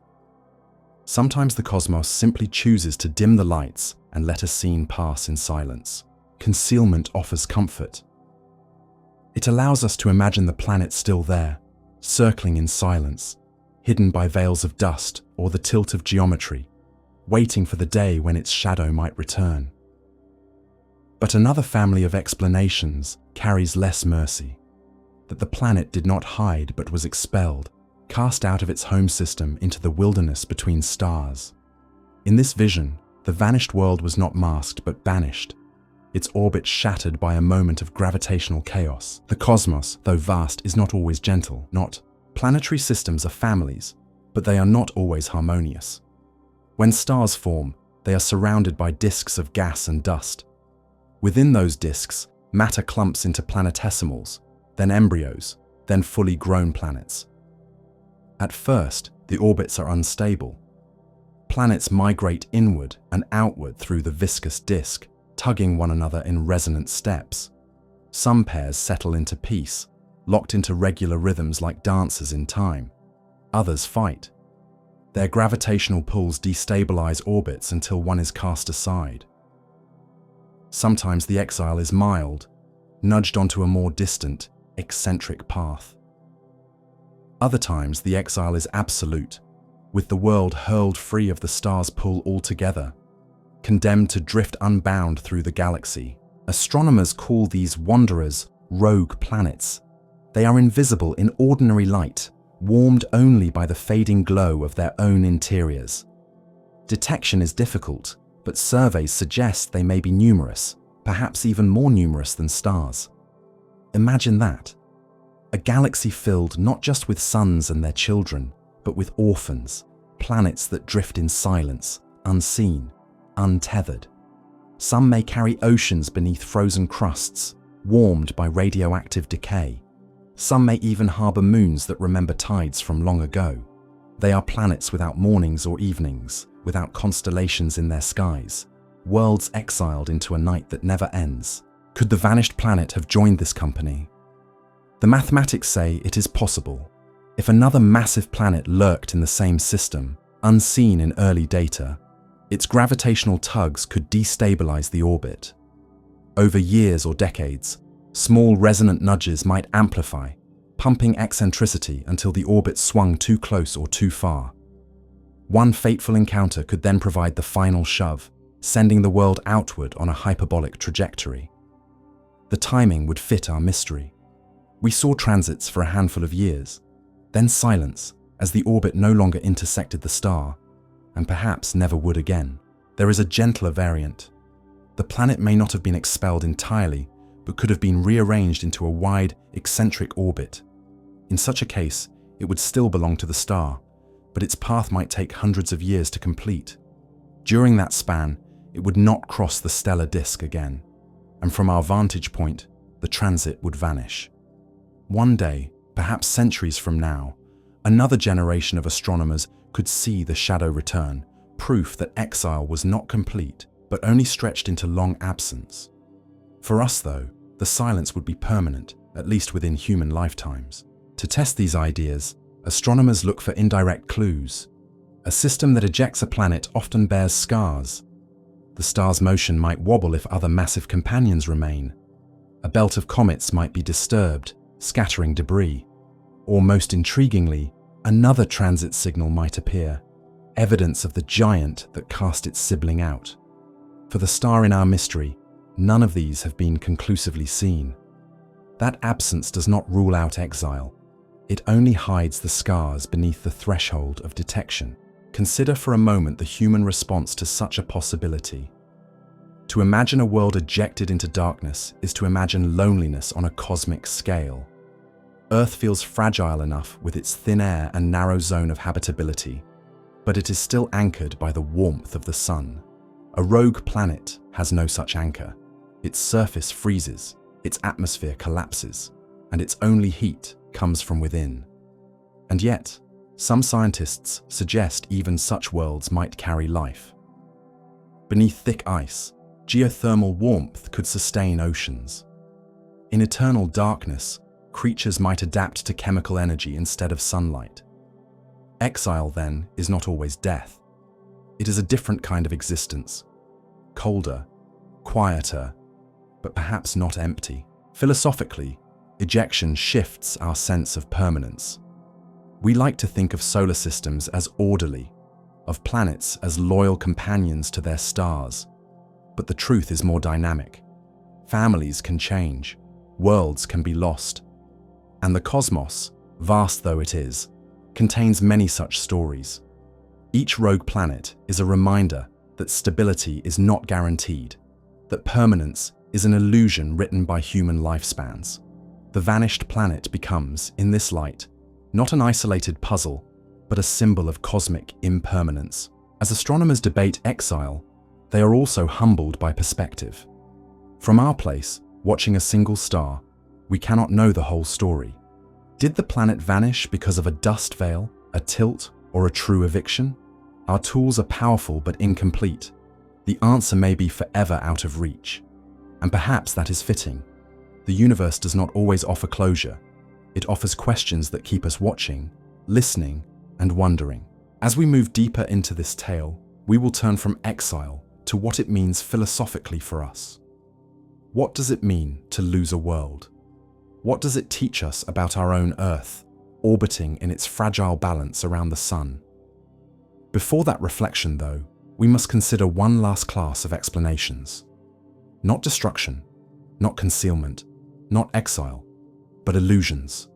Sometimes the cosmos simply chooses to dim the lights and let a scene pass in silence. Concealment offers comfort. It allows us to imagine the planet still there, circling in silence, hidden by veils of dust or the tilt of geometry, waiting for the day when its shadow might return. But another family of explanations carries less mercy: that the planet did not hide but was expelled, cast out of its home system into the wilderness between stars. In this vision, the vanished world was not masked but banished, its orbit shattered by a moment of gravitational chaos. The cosmos, though vast, is not always gentle. Not. Planetary systems are families, but they are not always harmonious. When stars form, they are surrounded by disks of gas and dust. Within those disks, matter clumps into planetesimals, then embryos, then fully grown planets. At first, the orbits are unstable. Planets migrate inward and outward through the viscous disk, tugging one another in resonant steps. Some pairs settle into peace, locked into regular rhythms like dancers in time. Others fight. Their gravitational pulls destabilize orbits until one is cast aside. Sometimes the exile is mild, nudged onto a more distant, eccentric path. Other times the exile is absolute, with the world hurled free of the star's pull altogether, condemned to drift unbound through the galaxy. Astronomers call these wanderers rogue planets. They are invisible in ordinary light, warmed only by the fading glow of their own interiors. Detection is difficult, but surveys suggest they may be numerous, perhaps even more numerous than stars. Imagine that. A galaxy filled not just with suns and their children, but with orphans, planets that drift in silence, unseen, untethered. Some may carry oceans beneath frozen crusts, warmed by radioactive decay. Some may even harbor moons that remember tides from long ago. They are planets without mornings or evenings, without constellations in their skies, worlds exiled into a night that never ends. Could the vanished planet have joined this company? The mathematics say it is possible. If another massive planet lurked in the same system, unseen in early data, its gravitational tugs could destabilize the orbit. Over years or decades, small resonant nudges might amplify, pumping eccentricity until the orbit swung too close or too far. One fateful encounter could then provide the final shove, sending the world outward on a hyperbolic trajectory. The timing would fit our mystery. We saw transits for a handful of years, then silence as the orbit no longer intersected the star, and perhaps never would again. There is a gentler variant. The planet may not have been expelled entirely, but could have been rearranged into a wide, eccentric orbit. In such a case, it would still belong to the star, but its path might take hundreds of years to complete. During that span, it would not cross the stellar disk again, and from our vantage point, the transit would vanish. One day, perhaps centuries from now, another generation of astronomers could see the shadow return, proof that exile was not complete, but only stretched into long absence. For us, though, the silence would be permanent, at least within human lifetimes. To test these ideas, astronomers look for indirect clues. A system that ejects a planet often bears scars. The star's motion might wobble if other massive companions remain. A belt of comets might be disturbed, scattering debris. Or most intriguingly, another transit signal might appear, evidence of the giant that cast its sibling out. For the star in our mystery, none of these have been conclusively seen. That absence does not rule out exile. It only hides the scars beneath the threshold of detection. Consider for a moment the human response to such a possibility. To imagine a world ejected into darkness is to imagine loneliness on a cosmic scale. Earth feels fragile enough with its thin air and narrow zone of habitability, but it is still anchored by the warmth of the sun. A rogue planet has no such anchor. Its surface freezes, its atmosphere collapses, and its only heat comes from within. And yet, some scientists suggest even such worlds might carry life. Beneath thick ice, geothermal warmth could sustain oceans. In eternal darkness, creatures might adapt to chemical energy instead of sunlight. Exile, then, is not always death. It is a different kind of existence. Colder, quieter, but perhaps not empty. Philosophically, ejection shifts our sense of permanence. We like to think of solar systems as orderly, of planets as loyal companions to their stars. But the truth is more dynamic. Families can change, worlds can be lost, and the cosmos, vast though it is, contains many such stories. Each rogue planet is a reminder that stability is not guaranteed, that permanence is an illusion written by human lifespans. The vanished planet becomes, in this light, not an isolated puzzle, but a symbol of cosmic impermanence. As astronomers debate exile, they are also humbled by perspective. From our place, watching a single star, we cannot know the whole story. Did the planet vanish because of a dust veil, a tilt, or a true eviction? Our tools are powerful but incomplete. The answer may be forever out of reach. And perhaps that is fitting. The universe does not always offer closure. It offers questions that keep us watching, listening, and wondering. As we move deeper into this tale, we will turn from exile to what it means philosophically for us. What does it mean to lose a world? What does it teach us about our own Earth, orbiting in its fragile balance around the Sun? Before that reflection, though, we must consider one last class of explanations. Not destruction, not concealment, not exile, but illusions.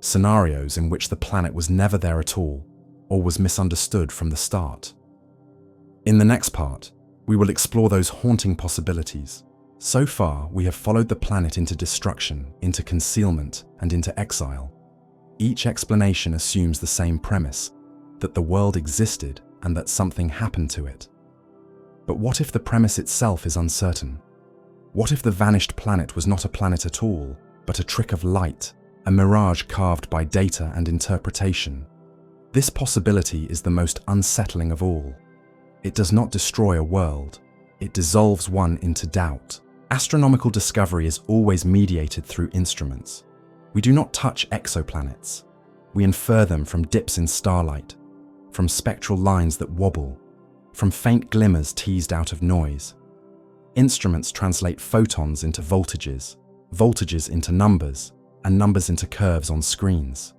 Scenarios in which the planet was never there at all, or was misunderstood from the start. In the next part, we will explore those haunting possibilities. So far, we have followed the planet into destruction, into concealment, and into exile. Each explanation assumes the same premise, that the world existed and that something happened to it. But what if the premise itself is uncertain? What if the vanished planet was not a planet at all, but a trick of light, a mirage carved by data and interpretation? This possibility is the most unsettling of all. It does not destroy a world, it dissolves one into doubt. Astronomical discovery is always mediated through instruments. We do not touch exoplanets. We infer them from dips in starlight, from spectral lines that wobble, from faint glimmers teased out of noise. Instruments translate photons into voltages, voltages into numbers, and numbers into curves on screens.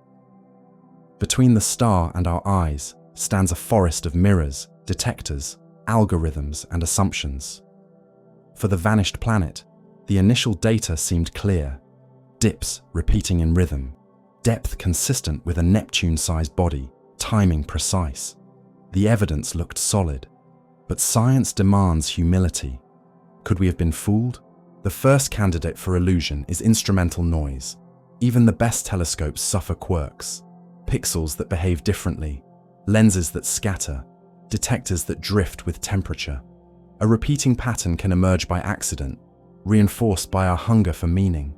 Between the star and our eyes stands a forest of mirrors, detectors, algorithms, and assumptions. For the vanished planet, the initial data seemed clear: dips repeating in rhythm, depth consistent with a Neptune-sized body, timing precise. The evidence looked solid, but science demands humility. Could we have been fooled? The first candidate for illusion is instrumental noise. Even the best telescopes suffer quirks: pixels that behave differently, lenses that scatter, detectors that drift with temperature. A repeating pattern can emerge by accident, reinforced by our hunger for meaning.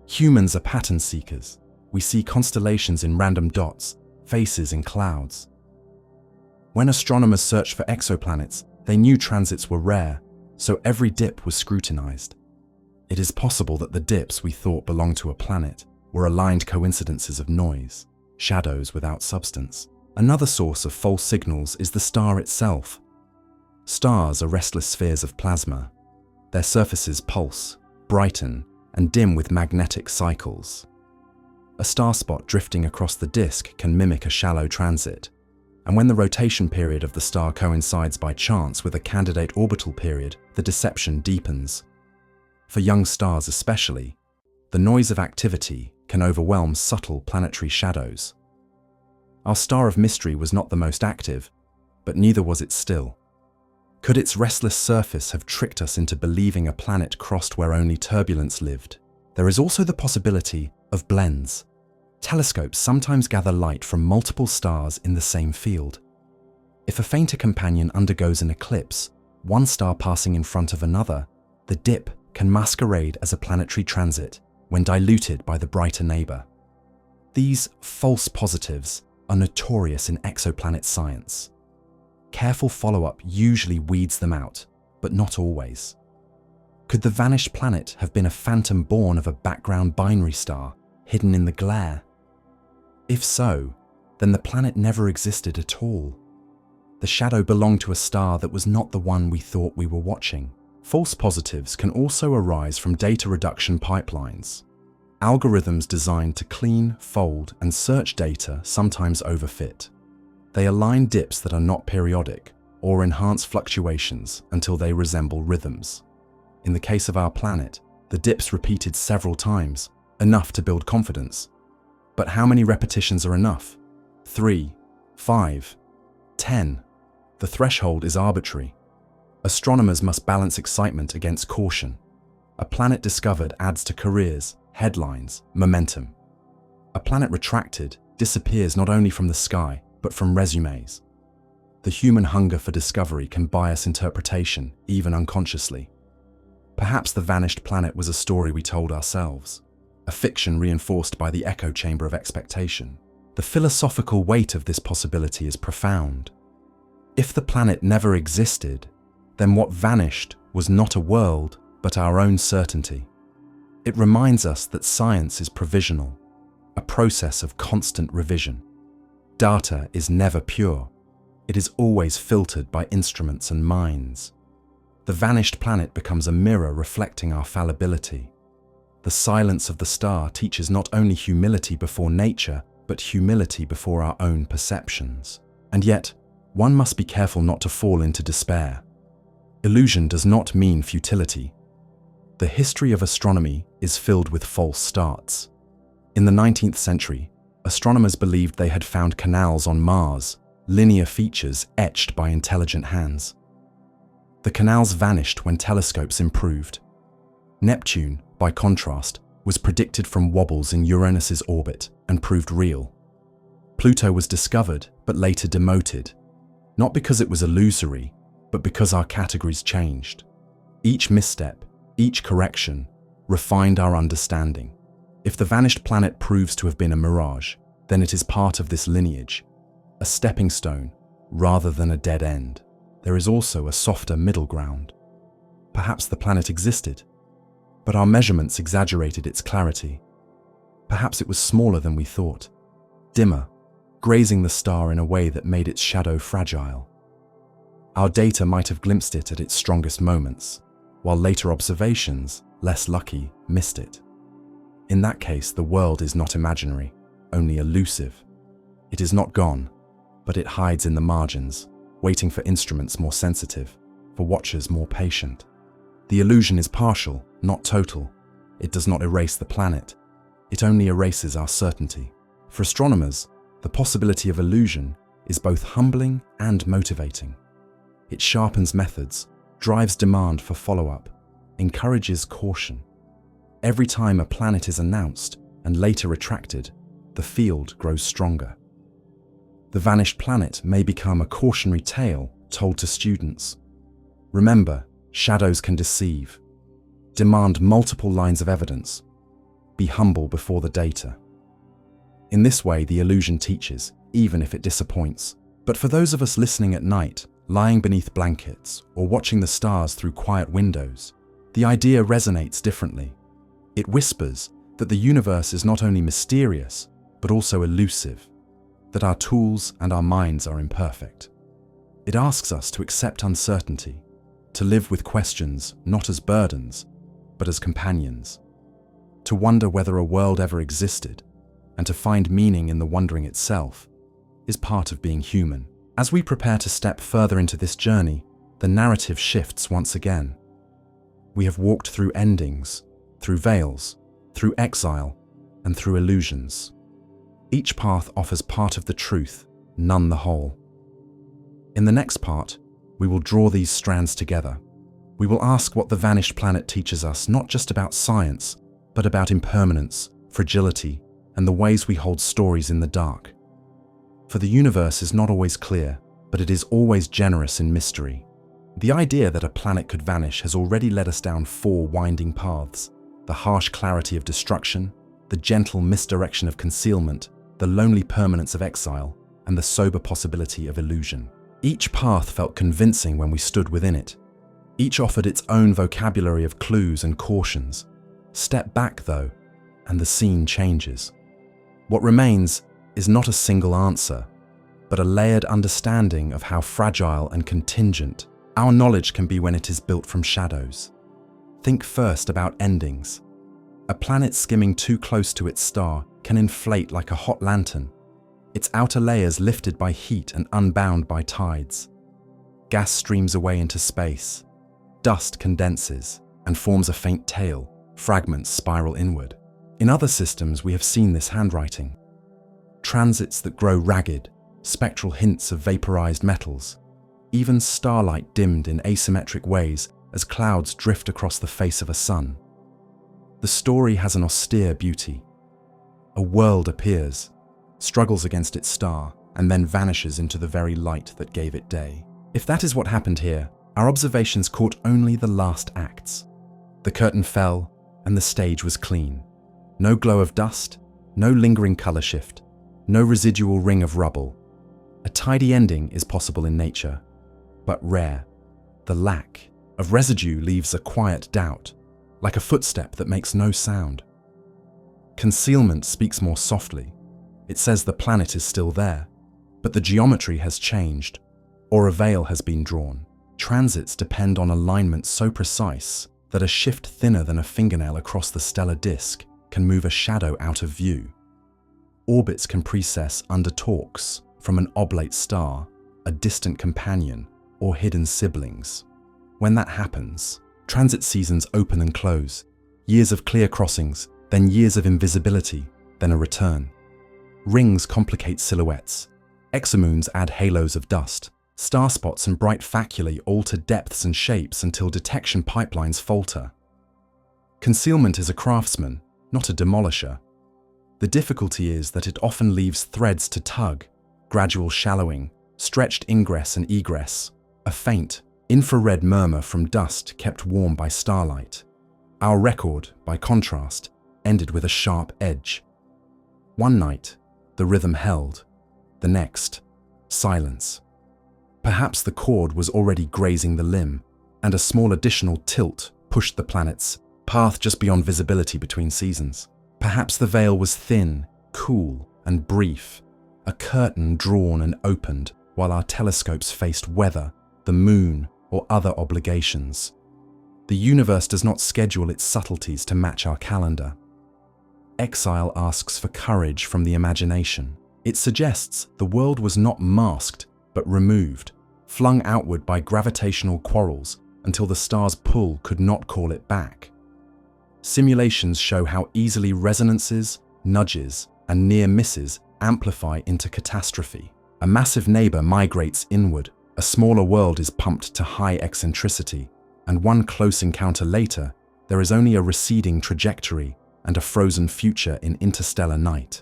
Humans are pattern seekers. We see constellations in random dots, faces in clouds. When astronomers searched for exoplanets, they knew transits were rare, so every dip was scrutinized. It is possible that the dips we thought belonged to a planet were aligned coincidences of noise, shadows without substance. Another source of false signals is the star itself. Stars are restless spheres of plasma. Their surfaces pulse, brighten, and dim with magnetic cycles. A star spot drifting across the disk can mimic a shallow transit, and when the rotation period of the star coincides by chance with a candidate orbital period, the deception deepens. For young stars especially, the noise of activity can overwhelm subtle planetary shadows. Our star of mystery was not the most active, but neither was it still. Could its restless surface have tricked us into believing a planet crossed where only turbulence lived? There is also the possibility of blends. Telescopes sometimes gather light from multiple stars in the same field. If a fainter companion undergoes an eclipse, one star passing in front of another, the dip can masquerade as a planetary transit when diluted by the brighter neighbor. These false positives are notorious in exoplanet science. Careful follow-up usually weeds them out, but not always. Could the vanished planet have been a phantom born of a background binary star, hidden in the glare? If so, then the planet never existed at all. The shadow belonged to a star that was not the one we thought we were watching. False positives can also arise from data reduction pipelines. Algorithms designed to clean, fold, and search data sometimes overfit. They align dips that are not periodic or enhance fluctuations until they resemble rhythms. In the case of our planet, the dips repeated several times, enough to build confidence. But how many repetitions are enough? 3, 5, 10. The threshold is arbitrary. Astronomers must balance excitement against caution. A planet discovered adds to careers, headlines, momentum. A planet retracted disappears not only from the sky, but from resumes. The human hunger for discovery can bias interpretation, even unconsciously. Perhaps the vanished planet was a story we told ourselves, a fiction reinforced by the echo chamber of expectation. The philosophical weight of this possibility is profound. If the planet never existed, then what vanished was not a world, but our own certainty. It reminds us that science is provisional, a process of constant revision. Data is never pure. It is always filtered by instruments and minds. The vanished planet becomes a mirror reflecting our fallibility. The silence of the star teaches not only humility before nature, but humility before our own perceptions. And yet, one must be careful not to fall into despair. Illusion does not mean futility. The history of astronomy is filled with false starts. In the 19th century, astronomers believed they had found canals on Mars, linear features etched by intelligent hands. The canals vanished when telescopes improved. Neptune, by contrast, was predicted from wobbles in Uranus's orbit and proved real. Pluto was discovered but later demoted, not because it was illusory, but because our categories changed. Each misstep, each correction, refined our understanding. If the vanished planet proves to have been a mirage, then it is part of this lineage, a stepping stone rather than a dead end. There is also a softer middle ground. Perhaps the planet existed, but our measurements exaggerated its clarity. Perhaps it was smaller than we thought, dimmer, grazing the star in a way that made its shadow fragile. Our data might have glimpsed it at its strongest moments, while later observations, less lucky, missed it. In that case, the world is not imaginary, only elusive. It is not gone, but it hides in the margins, waiting for instruments more sensitive, for watchers more patient. The illusion is partial, not total. It does not erase the planet. It only erases our certainty. For astronomers, the possibility of illusion is both humbling and motivating. It sharpens methods, drives demand for follow-up, encourages caution. Every time a planet is announced and later retracted, the field grows stronger. The vanished planet may become a cautionary tale told to students. Remember, shadows can deceive. Demand multiple lines of evidence. Be humble before the data. In this way, the illusion teaches, even if it disappoints. But for those of us listening at night, lying beneath blankets, or watching the stars through quiet windows, the idea resonates differently. It whispers that the universe is not only mysterious, but also elusive, that our tools and our minds are imperfect. It asks us to accept uncertainty, to live with questions not as burdens, but as companions, to wonder whether a world ever existed, and to find meaning in the wondering itself, is part of being human. As we prepare to step further into this journey, the narrative shifts once again. We have walked through endings, through veils, through exile, and through illusions. Each path offers part of the truth, none the whole. In the next part, we will draw these strands together. We will ask what the vanished planet teaches us, not just about science, but about impermanence, fragility, and the ways we hold stories in the dark. For the universe is not always clear, but it is always generous in mystery. The idea that a planet could vanish has already led us down 4 winding paths: the harsh clarity of destruction, the gentle misdirection of concealment, the lonely permanence of exile, and the sober possibility of illusion. Each path felt convincing when we stood within it. Each offered its own vocabulary of clues and cautions. Step back, though, and the scene changes. What remains is not a single answer, but a layered understanding of how fragile and contingent our knowledge can be when it is built from shadows. Think first about endings. A planet skimming too close to its star can inflate like a hot lantern. its outer layers lifted by heat and unbound by tides. Gas streams away into space. Dust condenses and forms a faint tail. Fragments spiral inward. In other systems, we have seen this handwriting. Transits that grow ragged, spectral hints of vaporized metals. Even starlight dimmed in asymmetric ways as clouds drift across the face of a sun. The story has an austere beauty. A world appears, struggles against its star, and then vanishes into the very light that gave it day. If that is what happened here, our observations caught only the last acts. The curtain fell, and the stage was clean. No glow of dust, no lingering color shift, no residual ring of rubble. A tidy ending is possible in nature, but rare. The lack of residue leaves a quiet doubt, like a footstep that makes no sound. Concealment speaks more softly. It says the planet is still there, but the geometry has changed, or a veil has been drawn. Transits depend on alignment so precise that a shift thinner than a fingernail across the stellar disk can move a shadow out of view. Orbits can precess under torques from an oblate star, a distant companion, or hidden siblings. When that happens, transit seasons open and close, years of clear crossings, then years of invisibility, then a return. Rings complicate silhouettes. Exomoons add halos of dust. Star spots and bright faculae alter depths and shapes until detection pipelines falter. Concealment is a craftsman, not a demolisher. The difficulty is that it often leaves threads to tug, gradual shallowing, stretched ingress and egress, a faint, infrared murmur from dust kept warm by starlight. Our record, by contrast, ended with a sharp edge. One night, the rhythm held. The next, silence. Perhaps the cord was already grazing the limb, and a small additional tilt pushed the planet's path just beyond visibility between seasons. Perhaps the veil was thin, cool, and brief, a curtain drawn and opened while our telescopes faced weather, the moon, or other obligations. The universe does not schedule its subtleties to match our calendar. Exile asks for courage from the imagination. It suggests the world was not masked, but removed, flung outward by gravitational quarrels until the star's pull could not call it back. Simulations show how easily resonances, nudges, and near misses amplify into catastrophe. A massive neighbor migrates inward, a smaller world is pumped to high eccentricity, and one close encounter later, there is only a receding trajectory and a frozen future in interstellar night.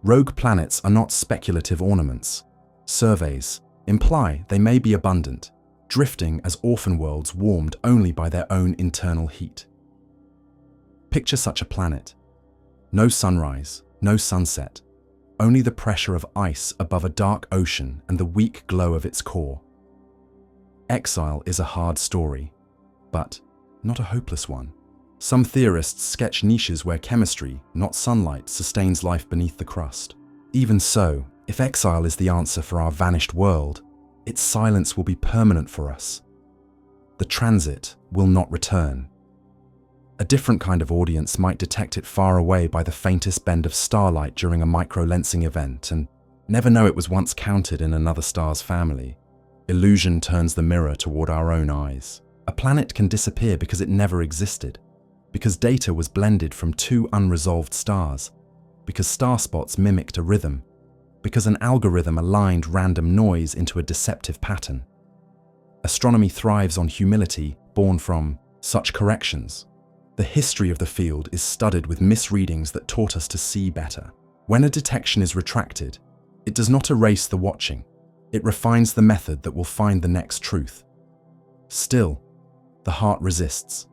Rogue planets are not speculative ornaments. Surveys imply they may be abundant, drifting as orphan worlds warmed only by their own internal heat. Picture such a planet. No sunrise, no sunset, only the pressure of ice above a dark ocean and the weak glow of its core. Exile is a hard story, but not a hopeless one. Some theorists sketch niches where chemistry, not sunlight, sustains life beneath the crust. Even so, if exile is the answer for our vanished world, its silence will be permanent for us. The transit will not return. A different kind of audience might detect it far away by the faintest bend of starlight during a microlensing event and never know it was once counted in another star's family. Illusion turns the mirror toward our own eyes. A planet can disappear because it never existed, because data was blended from two unresolved stars, because star spots mimicked a rhythm, because an algorithm aligned random noise into a deceptive pattern. Astronomy thrives on humility born from such corrections. The history of the field is studded with misreadings that taught us to see better. When a detection is retracted, it does not erase the watching. It refines the method that will find the next truth. Still, the heart resists.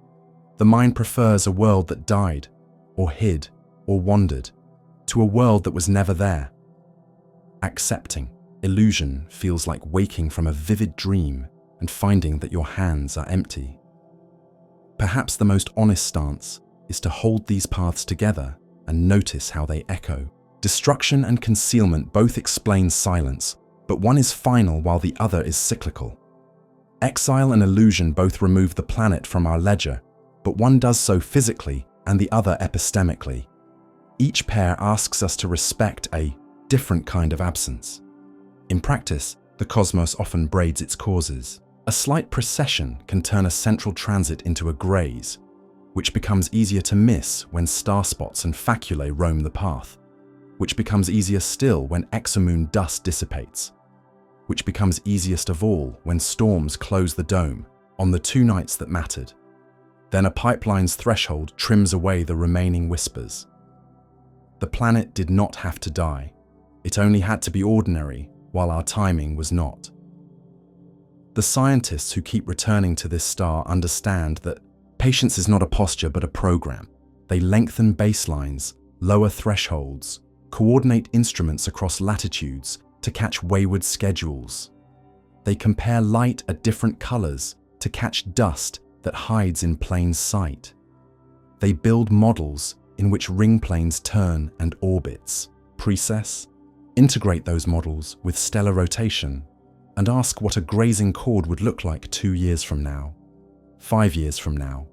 The mind prefers a world that died, or hid, or wandered, to a world that was never there. Accepting illusion feels like waking from a vivid dream and finding that your hands are empty. Perhaps the most honest stance is to hold these paths together and notice how they echo. Destruction and concealment both explain silence, but one is final while the other is cyclical. Exile and illusion both remove the planet from our ledger, but one does so physically and the other epistemically. Each pair asks us to respect a different kind of absence. In practice, the cosmos often braids its causes. A slight precession can turn a central transit into a graze, which becomes easier to miss when star spots and faculae roam the path, which becomes easier still when exomoon dust dissipates, which becomes easiest of all when storms close the dome on the 2 nights that mattered. Then a pipeline's threshold trims away the remaining whispers. The planet did not have to die. It only had to be ordinary, while our timing was not. The scientists who keep returning to this star understand that patience is not a posture but a program. They lengthen baselines, lower thresholds, coordinate instruments across latitudes to catch wayward schedules. They compare light at different colors to catch dust that hides in plain sight. They build models in which ring planes turn and orbits, precess, integrate those models with stellar rotation, and ask what a grazing chord would look like 2 years from now, 5 years from now,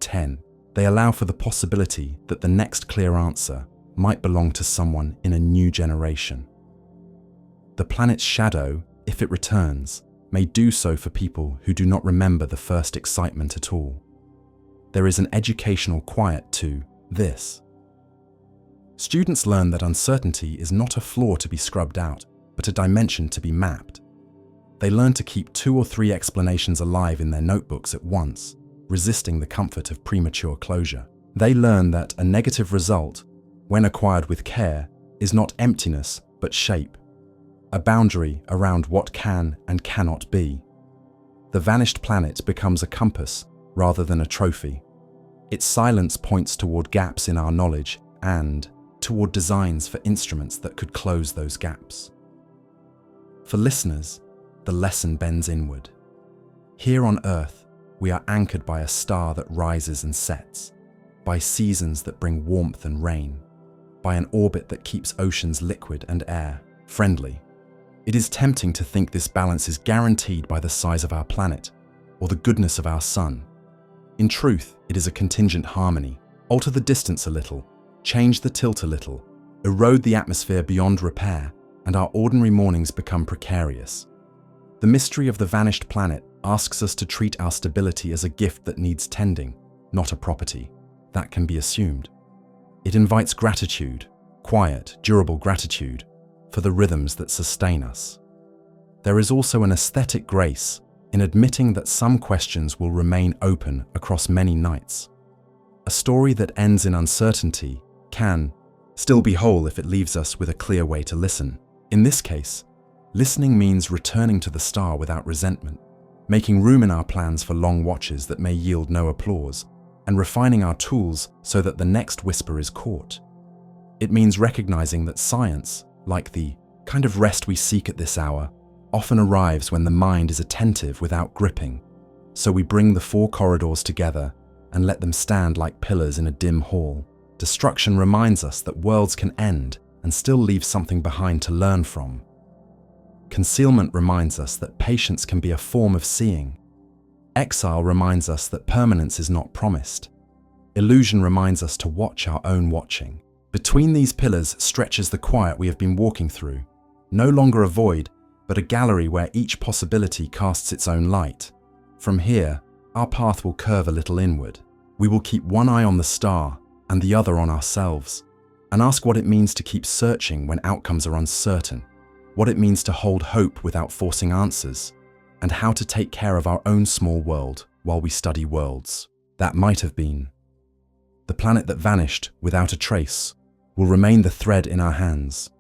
10. They allow for the possibility that the next clear answer might belong to someone in a new generation. The planet's shadow, if it returns, may do so for people who do not remember the first excitement at all. There is an educational quiet to this. Students learn that uncertainty is not a flaw to be scrubbed out, but a dimension to be mapped. They learn to keep 2 or 3 explanations alive in their notebooks at once, resisting the comfort of premature closure. They learn that a negative result, when acquired with care, is not emptiness but shape, a boundary around what can and cannot be. The vanished planet becomes a compass rather than a trophy. Its silence points toward gaps in our knowledge and toward designs for instruments that could close those gaps. For listeners, the lesson bends inward. Here on Earth, we are anchored by a star that rises and sets, by seasons that bring warmth and rain, by an orbit that keeps oceans liquid and air friendly. It is tempting to think this balance is guaranteed by the size of our planet or the goodness of our sun. In truth, it is a contingent harmony. Alter the distance a little, change the tilt a little, erode the atmosphere beyond repair, and our ordinary mornings become precarious. The mystery of the vanished planet asks us to treat our stability as a gift that needs tending, not a property that can be assumed. It invites gratitude, quiet, durable gratitude, for the rhythms that sustain us. There is also an aesthetic grace in admitting that some questions will remain open across many nights. A story that ends in uncertainty can still be whole if it leaves us with a clear way to listen. In this case, listening means returning to the star without resentment, making room in our plans for long watches that may yield no applause, and refining our tools so that the next whisper is caught. It means recognizing that science, like the kind of rest we seek at this hour, often arrives when the mind is attentive without gripping. So we bring the 4 corridors together and let them stand like pillars in a dim hall. Destruction reminds us that worlds can end and still leave something behind to learn from. Concealment reminds us that patience can be a form of seeing. Exile reminds us that permanence is not promised. Illusion reminds us to watch our own watching. Between these pillars stretches the quiet we have been walking through, no longer a void, but a gallery where each possibility casts its own light. From here, our path will curve a little inward. We will keep one eye on the star and the other on ourselves, and ask what it means to keep searching when outcomes are uncertain, what it means to hold hope without forcing answers, and how to take care of our own small world while we study worlds that might have been. The planet that vanished without a trace will remain the thread in our hands,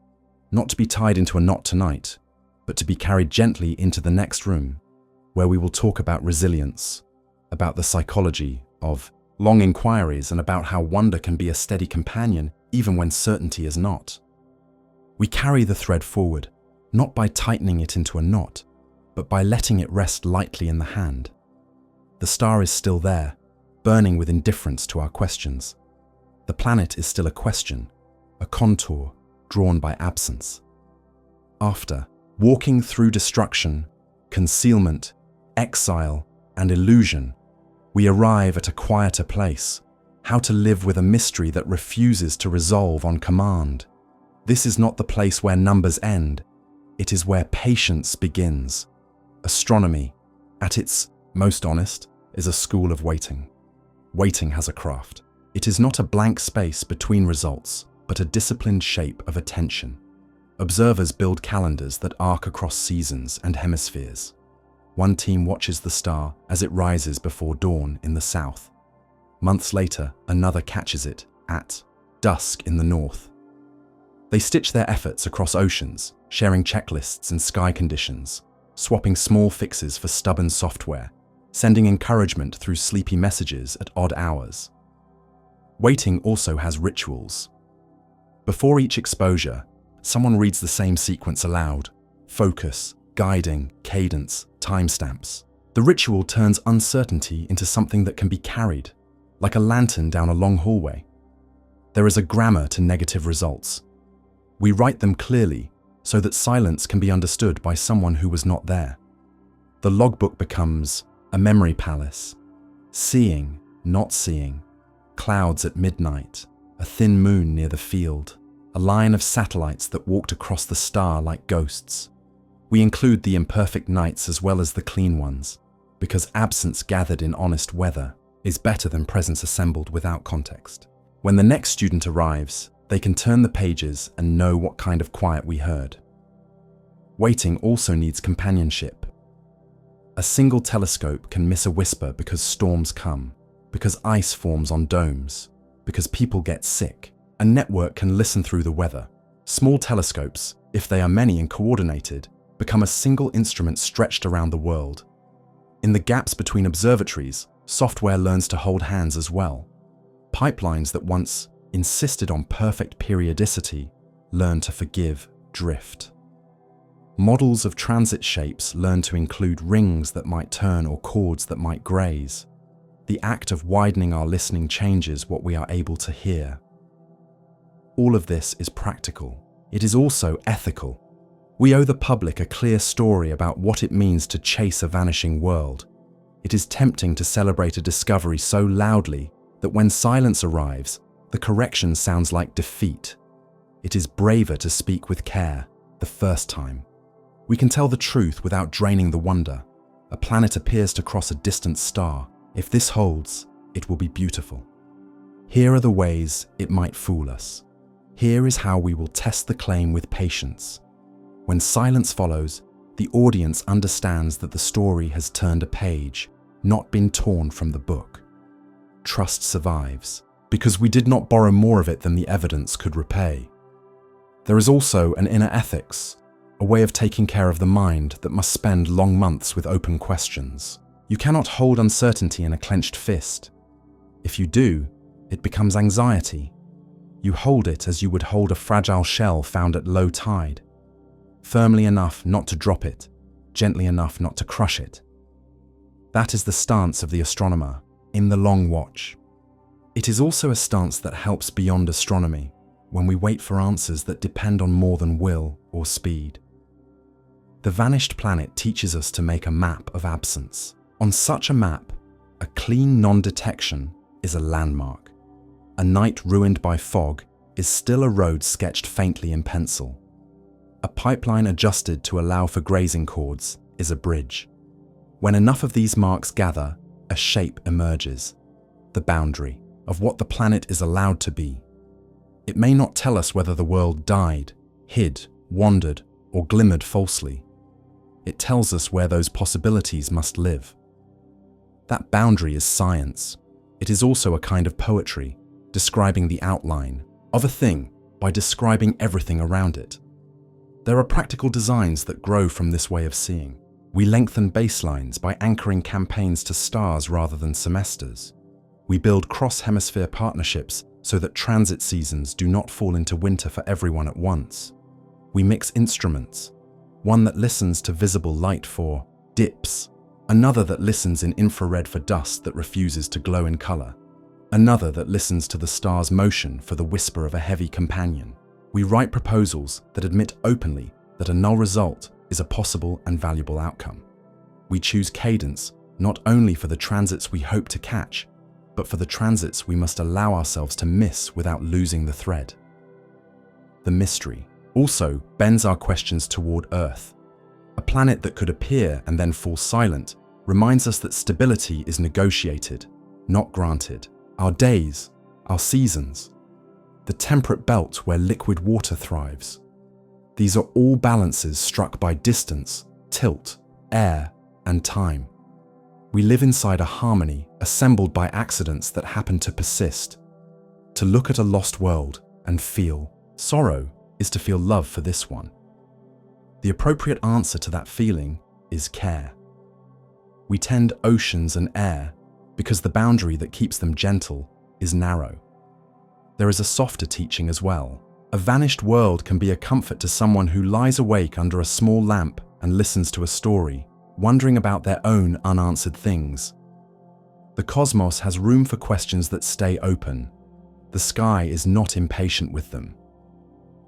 not to be tied into a knot tonight, but to be carried gently into the next room, where we will talk about resilience, about the psychology of long inquiries, and about how wonder can be a steady companion even when certainty is not. We carry the thread forward, not by tightening it into a knot, but by letting it rest lightly in the hand. The star is still there, burning with indifference to our questions. The planet is still a question, a contour drawn by absence. After walking through destruction, concealment, exile, and illusion, we arrive at a quieter place, how to live with a mystery that refuses to resolve on command. This is not the place where numbers end. It is where patience begins. Astronomy, at its most honest, is a school of waiting. Waiting has a craft. It is not a blank space between results, but a disciplined shape of attention. Observers build calendars that arc across seasons and hemispheres. One team watches the star as it rises before dawn in the south. Months later, another catches it at dusk in the north. They stitch their efforts across oceans, sharing checklists and sky conditions, swapping small fixes for stubborn software, sending encouragement through sleepy messages at odd hours. Waiting also has rituals. Before each exposure, someone reads the same sequence aloud: focus, guiding, cadence, timestamps. The ritual turns uncertainty into something that can be carried, like a lantern down a long hallway. There is a grammar to negative results. We write them clearly so that silence can be understood by someone who was not there. The logbook becomes a memory palace. Seeing, not seeing. Clouds at midnight. A thin moon near the field. A line of satellites that walked across the star like ghosts. We include the imperfect nights as well as the clean ones, because absence gathered in honest weather is better than presence assembled without context. When the next student arrives, they can turn the pages and know what kind of quiet we heard. Waiting also needs companionship. A single telescope can miss a whisper because storms come, because ice forms on domes, because people get sick. A network can listen through the weather. Small telescopes, if they are many and coordinated, become a single instrument stretched around the world. In the gaps between observatories, software learns to hold hands as well. Pipelines that once insisted on perfect periodicity learn to forgive drift. Models of transit shapes learn to include rings that might turn or chords that might graze. The act of widening our listening changes what we are able to hear. All of this is practical. It is also ethical. We owe the public a clear story about what it means to chase a vanishing world. It is tempting to celebrate a discovery so loudly that when silence arrives, the correction sounds like defeat. It is braver to speak with care the first time. We can tell the truth without draining the wonder. A planet appears to cross a distant star. If this holds, it will be beautiful. Here are the ways it might fool us. Here is how we will test the claim with patience. When silence follows, the audience understands that the story has turned a page, not been torn from the book. Trust survives, because we did not borrow more of it than the evidence could repay. There is also an inner ethics, a way of taking care of the mind that must spend long months with open questions. You cannot hold uncertainty in a clenched fist. If you do, it becomes anxiety. You hold it as you would hold a fragile shell found at low tide. Firmly enough not to drop it, gently enough not to crush it. That is the stance of the astronomer in the long watch. It is also a stance that helps beyond astronomy, when we wait for answers that depend on more than will or speed. The vanished planet teaches us to make a map of absence. On such a map, a clean non-detection is a landmark. A night ruined by fog is still a road sketched faintly in pencil. A pipeline adjusted to allow for grazing chords is a bridge. When enough of these marks gather, a shape emerges, the boundary of what the planet is allowed to be. It may not tell us whether the world died, hid, wandered, or glimmered falsely. It tells us where those possibilities must live. That boundary is science. It is also a kind of poetry, describing the outline of a thing by describing everything around it. There are practical designs that grow from this way of seeing. We lengthen baselines by anchoring campaigns to stars rather than semesters. We build cross-hemisphere partnerships so that transit seasons do not fall into winter for everyone at once. We mix instruments, one that listens to visible light for dips, another that listens in infrared for dust that refuses to glow in color, another that listens to the star's motion for the whisper of a heavy companion. We write proposals that admit openly that a null result is a possible and valuable outcome. We choose cadence not only for the transits we hope to catch, but for the transits we must allow ourselves to miss without losing the thread. the mystery, also bends our questions toward Earth. A planet that could appear and then fall silent reminds us that stability is negotiated, not granted. Our days, our seasons, the temperate belt where liquid water thrives. These are all balances struck by distance, tilt, air, and time. We live inside a harmony assembled by accidents that happen to persist. To look at a lost world and feel sorrow is to feel love for this one. The appropriate answer to that feeling is care. We tend oceans and air because the boundary that keeps them gentle is narrow. There is a softer teaching as well. A vanished world can be a comfort to someone who lies awake under a small lamp and listens to a story, wondering about their own unanswered things. The cosmos has room for questions that stay open. The sky is not impatient with them.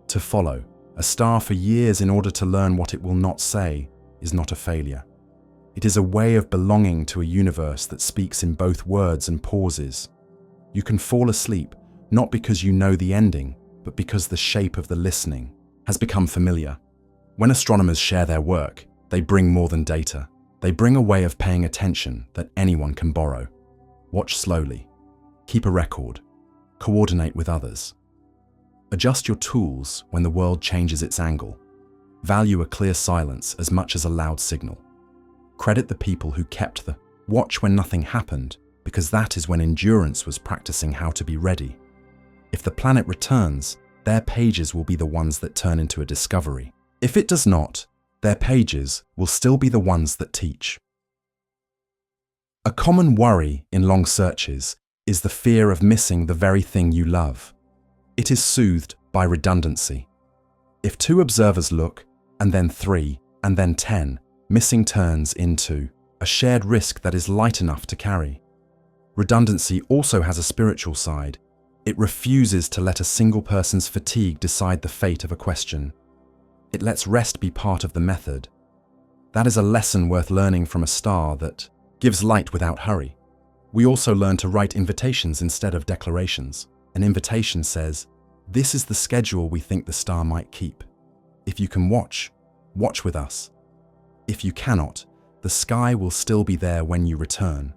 To follow a star for years in order to learn what it will not say is not a failure. It is a way of belonging to a universe that speaks in both words and pauses. You can fall asleep not because you know the ending, but because the shape of the listening has become familiar. When astronomers share their work, they bring more than data. They bring a way of paying attention that anyone can borrow. Watch slowly. Keep a record. Coordinate with others. Adjust your tools when the world changes its angle. Value a clear silence as much as a loud signal. Credit the people who kept the watch when nothing happened, because that is when endurance was practicing how to be ready. If the planet returns, their pages will be the ones that turn into a discovery. If it does not, their pages will still be the ones that teach. A common worry in long searches is the fear of missing the very thing you love. It is soothed by redundancy. If 2 observers look, and then 3, and then 10, missing turns into a shared risk that is light enough to carry. Redundancy also has a spiritual side. It refuses to let a single person's fatigue decide the fate of a question. It lets rest be part of the method. That is a lesson worth learning from a star that gives light without hurry. We also learn to write invitations instead of declarations. An invitation says, "This is the schedule we think the star might keep. If you can watch, watch with us. If you cannot, the sky will still be there when you return.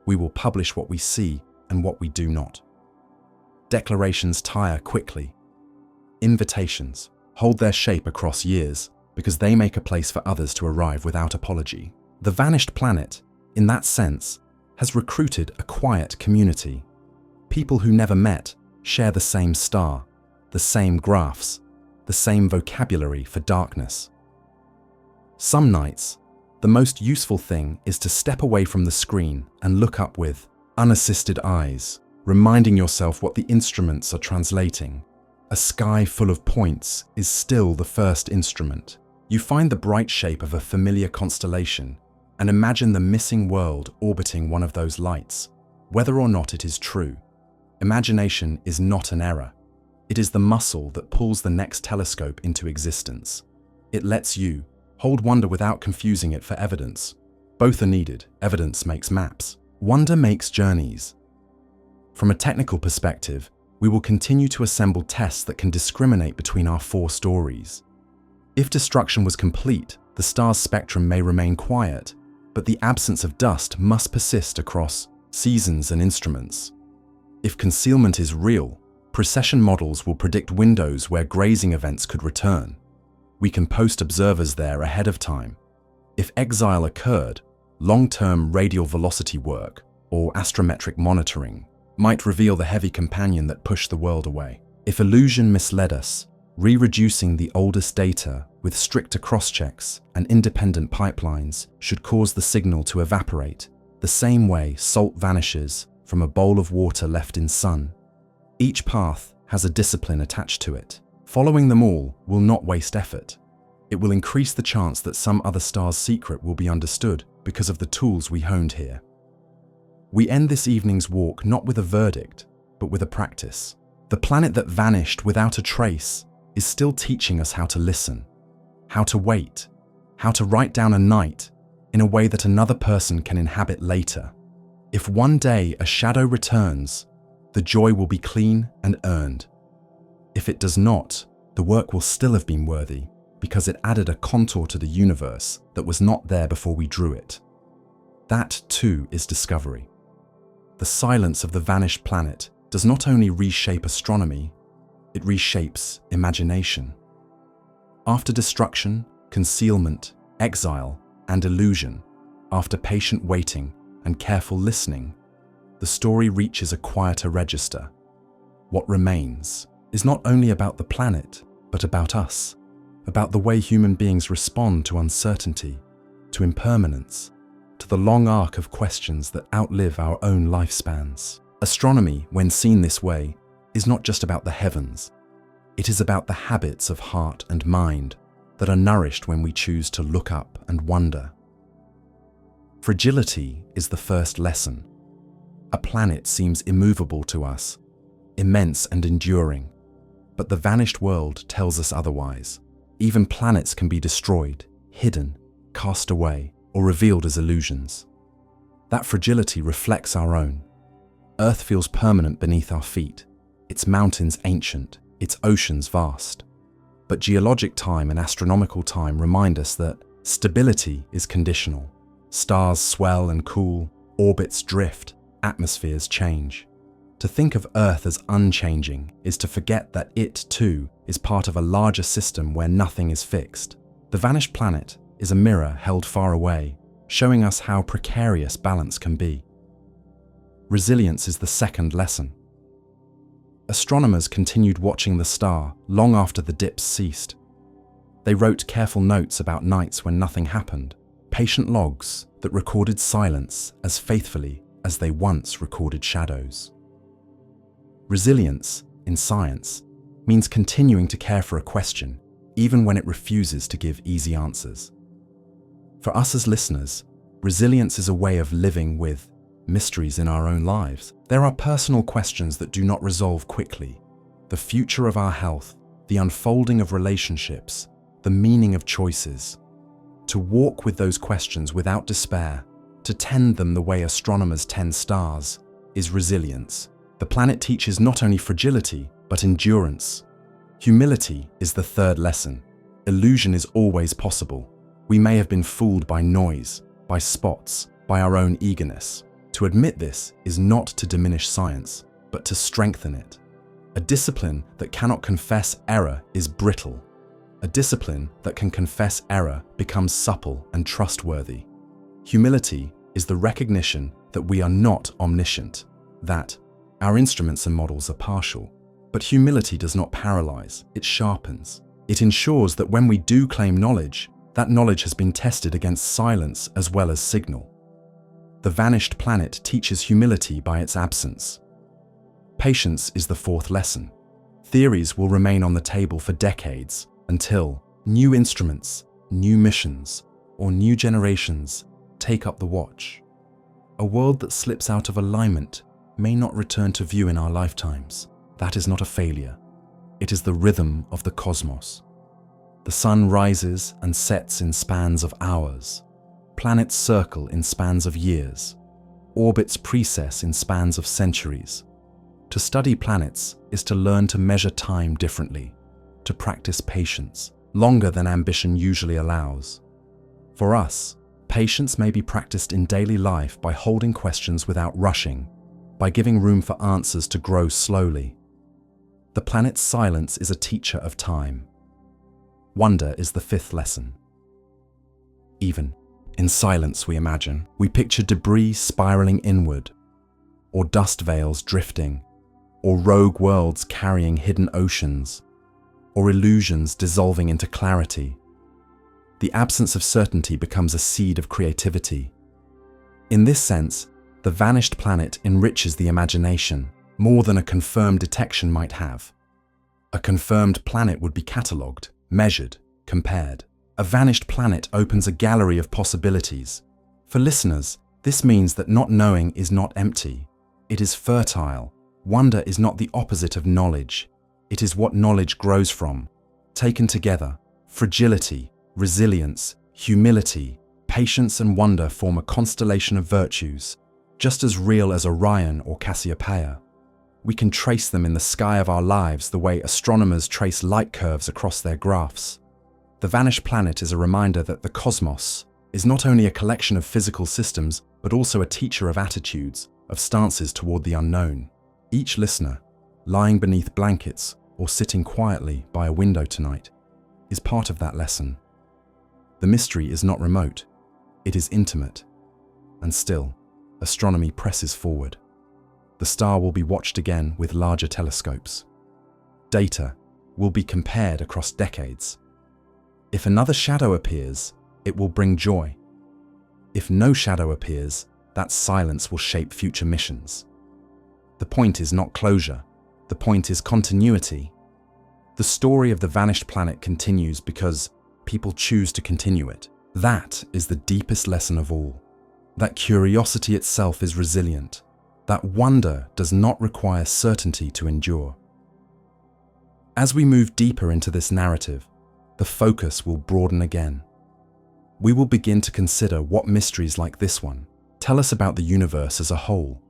We will publish what we see and what we do not." Declarations tire quickly. Invitations hold their shape across years because they make a place for others to arrive without apology. The vanished planet, in that sense, has recruited a quiet community. People who never met share the same star, the same graphs, the same vocabulary for darkness. Some nights, the most useful thing is to step away from the screen and look up with unassisted eyes, reminding yourself what the instruments are translating. A sky full of points is still the first instrument. You find the bright shape of a familiar constellation and imagine the missing world orbiting one of those lights, whether or not it is true. Imagination is not an error. It is the muscle that pulls the next telescope into existence. It lets you hold wonder without confusing it for evidence. Both are needed. Evidence makes maps. Wonder makes journeys. From a technical perspective, we will continue to assemble tests that can discriminate between our 4 stories. If destruction was complete, the star's spectrum may remain quiet, but the absence of dust must persist across seasons and instruments. If concealment is real, precession models will predict windows where grazing events could return. We can post observers there ahead of time. If exile occurred, long-term radial velocity work or astrometric monitoring might reveal the heavy companion that pushed the world away. If illusion misled us, re-reducing the oldest data with stricter cross-checks and independent pipelines should cause the signal to evaporate, the same way salt vanishes from a bowl of water left in sun. Each path has a discipline attached to it. Following them all will not waste effort. It will increase the chance that some other star's secret will be understood because of the tools we honed here. We end this evening's walk not with a verdict, but with a practice. The planet that vanished without a trace is still teaching us how to listen, how to wait, how to write down a night in a way that another person can inhabit later. If one day a shadow returns, the joy will be clean and earned. If it does not, the work will still have been worthy because it added a contour to the universe that was not there before we drew it. That, too, is discovery. The silence of the vanished planet does not only reshape astronomy, it reshapes imagination. After destruction, concealment, exile, and illusion, after patient waiting and careful listening, the story reaches a quieter register. What remains is not only about the planet, but about us, about the way human beings respond to uncertainty, to impermanence, to the long arc of questions that outlive our own lifespans. Astronomy, when seen this way, is not just about the heavens. It is about the habits of heart and mind that are nourished when we choose to look up and wonder. Fragility is the first lesson. A planet seems immovable to us, immense and enduring, but the vanished world tells us otherwise. Even planets can be destroyed, hidden, cast away, or revealed as illusions. That fragility reflects our own. Earth feels permanent beneath our feet, its mountains ancient, its oceans vast. But geologic time and astronomical time remind us that stability is conditional. Stars swell and cool, orbits drift, atmospheres change. To think of Earth as unchanging is to forget that it, too, is part of a larger system where nothing is fixed. The vanished planet is a mirror held far away, showing us how precarious balance can be. Resilience is the second lesson. Astronomers continued watching the star long after the dips ceased. They wrote careful notes about nights when nothing happened, patient logs that recorded silence as faithfully as they once recorded shadows. Resilience, in science, means continuing to care for a question, even when it refuses to give easy answers. For us as listeners, resilience is a way of living with mysteries in our own lives. There are personal questions that do not resolve quickly. The future of our health, the unfolding of relationships, the meaning of choices. To walk with those questions without despair, to tend them the way astronomers tend stars, is resilience. The planet teaches not only fragility, but endurance. Humility is the third lesson. Illusion is always possible. We may have been fooled by noise, by spots, by our own eagerness. To admit this is not to diminish science, but to strengthen it. A discipline that cannot confess error is brittle. A discipline that can confess error becomes supple and trustworthy. Humility is the recognition that we are not omniscient, that our instruments and models are partial. But humility does not paralyze, it sharpens. It ensures that when we do claim knowledge, that knowledge has been tested against silence as well as signal. The vanished planet teaches humility by its absence. Patience is the fourth lesson. Theories will remain on the table for decades until new instruments, new missions, or new generations take up the watch. A world that slips out of alignment may not return to view in our lifetimes. That is not a failure. It is the rhythm of the cosmos. The sun rises and sets in spans of hours. Planets circle in spans of years. Orbits precess in spans of centuries. To study planets is to learn to measure time differently, to practice patience, longer than ambition usually allows. For us, patience may be practiced in daily life by holding questions without rushing, by giving room for answers to grow slowly. The planet's silence is a teacher of time. Wonder is the fifth lesson. Even in silence, we imagine, we picture debris spiraling inward, or dust veils drifting, or rogue worlds carrying hidden oceans, or illusions dissolving into clarity. The absence of certainty becomes a seed of creativity. In this sense, the vanished planet enriches the imagination more than a confirmed detection might have. A confirmed planet would be catalogued, measured, compared. A vanished planet opens a gallery of possibilities. For listeners, this means that not knowing is not empty. It is fertile. Wonder is not the opposite of knowledge. It is what knowledge grows from. Taken together, fragility, resilience, humility, patience and wonder form a constellation of virtues, just as real as Orion or Cassiopeia. We can trace them in the sky of our lives the way astronomers trace light curves across their graphs. The vanished planet is a reminder that the cosmos is not only a collection of physical systems, but also a teacher of attitudes, of stances toward the unknown. Each listener, lying beneath blankets or sitting quietly by a window tonight, is part of that lesson. The mystery is not remote, it is intimate. And still, astronomy presses forward. The star will be watched again with larger telescopes. Data will be compared across decades. If another shadow appears, it will bring joy. If no shadow appears, that silence will shape future missions. The point is not closure, the point is continuity. The story of the vanished planet continues because people choose to continue it. That is the deepest lesson of all. That curiosity itself is resilient. That wonder does not require certainty to endure. As we move deeper into this narrative, the focus will broaden again. We will begin to consider what mysteries like this one tell us about the universe as a whole.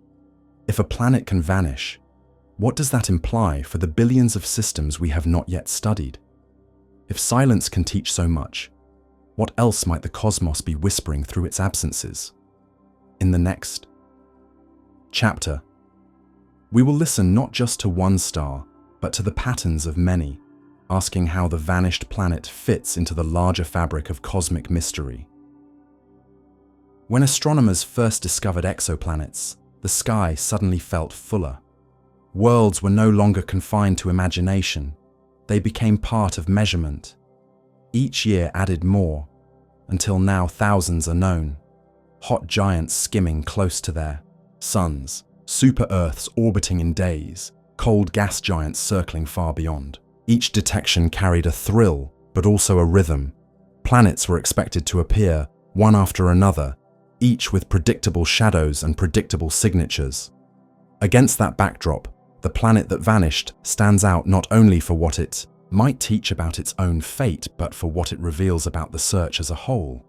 If a planet can vanish, what does that imply for the billions of systems we have not yet studied? If silence can teach so much, what else might the cosmos be whispering through its absences? In the next chapter, we will listen not just to one star, but to the patterns of many, asking how the vanished planet fits into the larger fabric of cosmic mystery. When astronomers first discovered exoplanets, the sky suddenly felt fuller. Worlds were no longer confined to imagination. They became part of measurement. Each year added more, until now thousands are known. Hot giants skimming close to their suns, super-Earths orbiting in days, cold gas giants circling far beyond. Each detection carried a thrill, but also a rhythm. Planets were expected to appear, one after another, each with predictable shadows and predictable signatures. Against that backdrop, the planet that vanished stands out not only for what it might teach about its own fate, but for what it reveals about the search as a whole.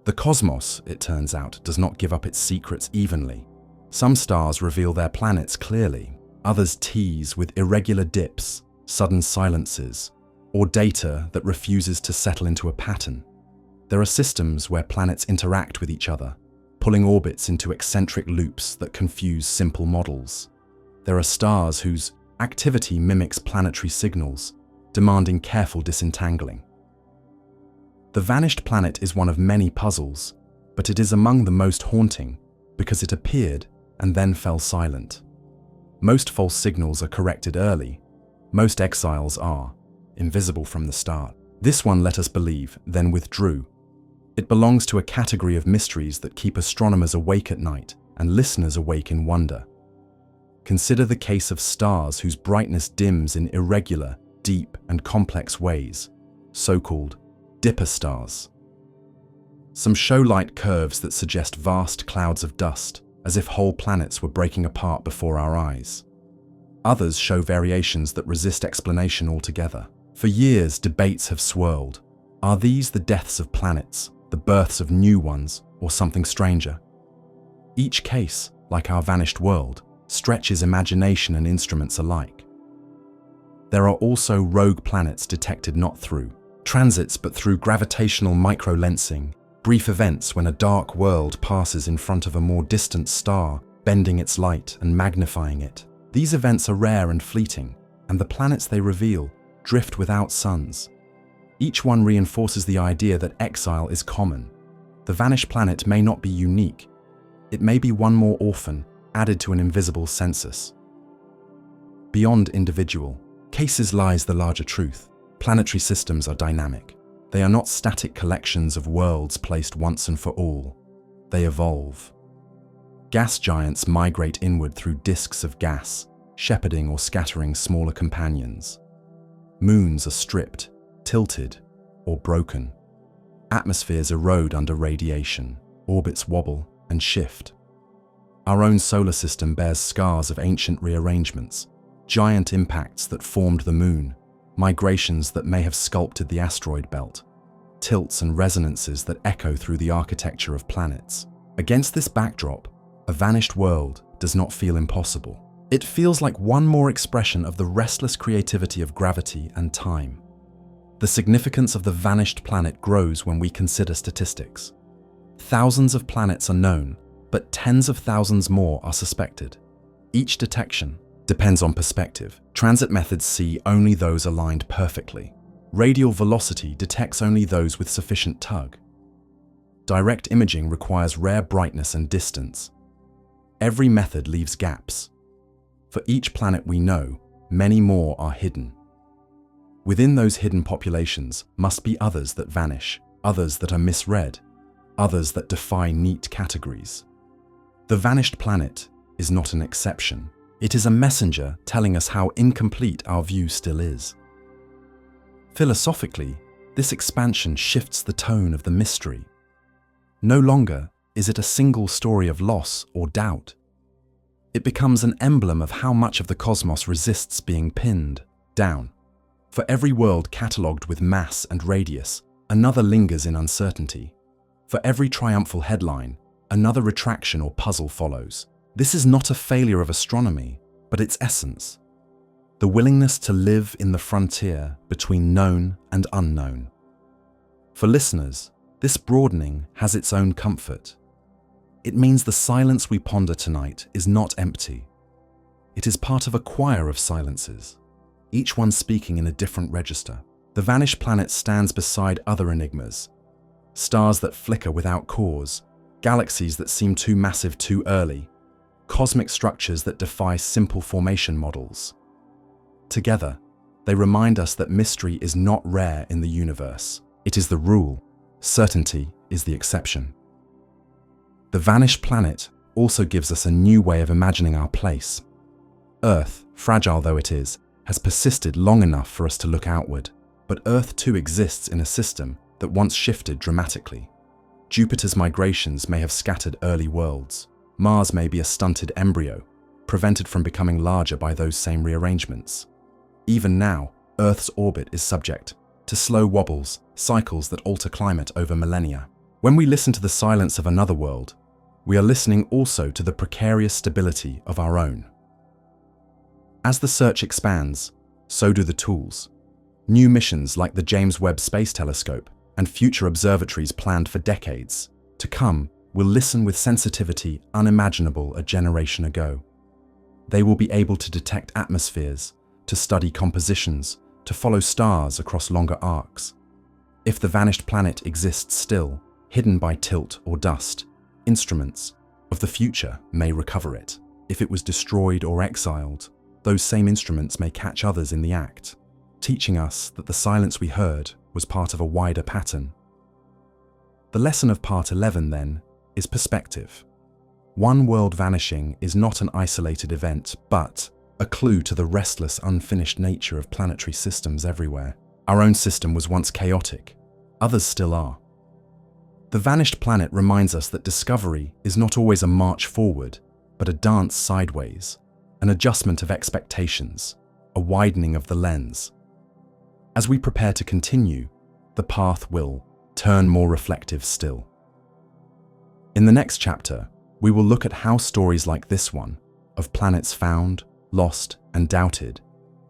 The cosmos, it turns out, does not give up its secrets evenly. Some stars reveal their planets clearly, others tease with irregular dips, sudden silences, or data that refuses to settle into a pattern. There are systems where planets interact with each other, pulling orbits into eccentric loops that confuse simple models. There are stars whose activity mimics planetary signals, demanding careful disentangling. The vanished planet is one of many puzzles, but it is among the most haunting because it appeared and then fell silent. Most false signals are corrected early. Most exiles are invisible from the start. This one, let us believe, then withdrew. It belongs to a category of mysteries that keep astronomers awake at night and listeners awake in wonder. Consider the case of stars whose brightness dims in irregular, deep, and complex ways, so-called dipper stars. Some show light curves that suggest vast clouds of dust, as if whole planets were breaking apart before our eyes. Others show variations that resist explanation altogether. For years, debates have swirled. Are these the deaths of planets, the births of new ones, or something stranger? Each case, like our vanished world, stretches imagination and instruments alike. There are also rogue planets detected not through transits but through gravitational microlensing, brief events when a dark world passes in front of a more distant star, bending its light and magnifying it. These events are rare and fleeting, and the planets they reveal drift without suns. Each one reinforces the idea that exile is common. The vanished planet may not be unique. It may be one more orphan, added to an invisible census. Beyond individual cases lies the larger truth. Planetary systems are dynamic. They are not static collections of worlds placed once and for all. They evolve. Gas giants migrate inward through disks of gas, shepherding or scattering smaller companions. Moons are stripped, tilted, or broken. Atmospheres erode under radiation. Orbits wobble and shift. Our own solar system bears scars of ancient rearrangements, giant impacts that formed the moon, migrations that may have sculpted the asteroid belt, tilts and resonances that echo through the architecture of planets. Against this backdrop, a vanished world does not feel impossible. It feels like one more expression of the restless creativity of gravity and time. The significance of the vanished planet grows when we consider statistics. Thousands of planets are known, but tens of thousands more are suspected. Each detection depends on perspective. Transit methods see only those aligned perfectly. Radial velocity detects only those with sufficient tug. Direct imaging requires rare brightness and distance. Every method leaves gaps. For each planet we know, many more are hidden. Within those hidden populations must be others that vanish, others that are misread, others that defy neat categories. The vanished planet is not an exception. It is a messenger telling us how incomplete our view still is. Philosophically, this expansion shifts the tone of the mystery. No longer is it a single story of loss or doubt. It becomes an emblem of how much of the cosmos resists being pinned down. For every world catalogued with mass and radius, another lingers in uncertainty. For every triumphal headline, another retraction or puzzle follows. This is not a failure of astronomy, but its essence. The willingness to live in the frontier between known and unknown. For listeners, this broadening has its own comfort. It means the silence we ponder tonight is not empty. It is part of a choir of silences, each one speaking in a different register. The vanished planet stands beside other enigmas. Stars that flicker without cause, galaxies that seem too massive too early, cosmic structures that defy simple formation models. Together, they remind us that mystery is not rare in the universe. It is the rule. Certainty is the exception. The vanished planet also gives us a new way of imagining our place. Earth, fragile though it is, has persisted long enough for us to look outward. But Earth too exists in a system that once shifted dramatically. Jupiter's migrations may have scattered early worlds. Mars may be a stunted embryo, prevented from becoming larger by those same rearrangements. Even now, Earth's orbit is subject to slow wobbles, cycles that alter climate over millennia. When we listen to the silence of another world, we are listening also to the precarious stability of our own. As the search expands, so do the tools. New missions like the James Webb Space Telescope and future observatories planned for decades to come will listen with sensitivity unimaginable a generation ago. They will be able to detect atmospheres, to study compositions, to follow stars across longer arcs. If the vanished planet exists still, hidden by tilt or dust, instruments of the future may recover it. If it was destroyed or exiled, those same instruments may catch others in the act, teaching us that the silence we heard was part of a wider pattern. The lesson of part 11, then, is perspective. One world vanishing is not an isolated event, but a clue to the restless, unfinished nature of planetary systems everywhere. Our own system was once chaotic. Others still are. The vanished planet reminds us that discovery is not always a march forward, but a dance sideways, an adjustment of expectations, a widening of the lens. As we prepare to continue, the path will turn more reflective still. In the next chapter, we will look at how stories like this one, of planets found, lost, and doubted,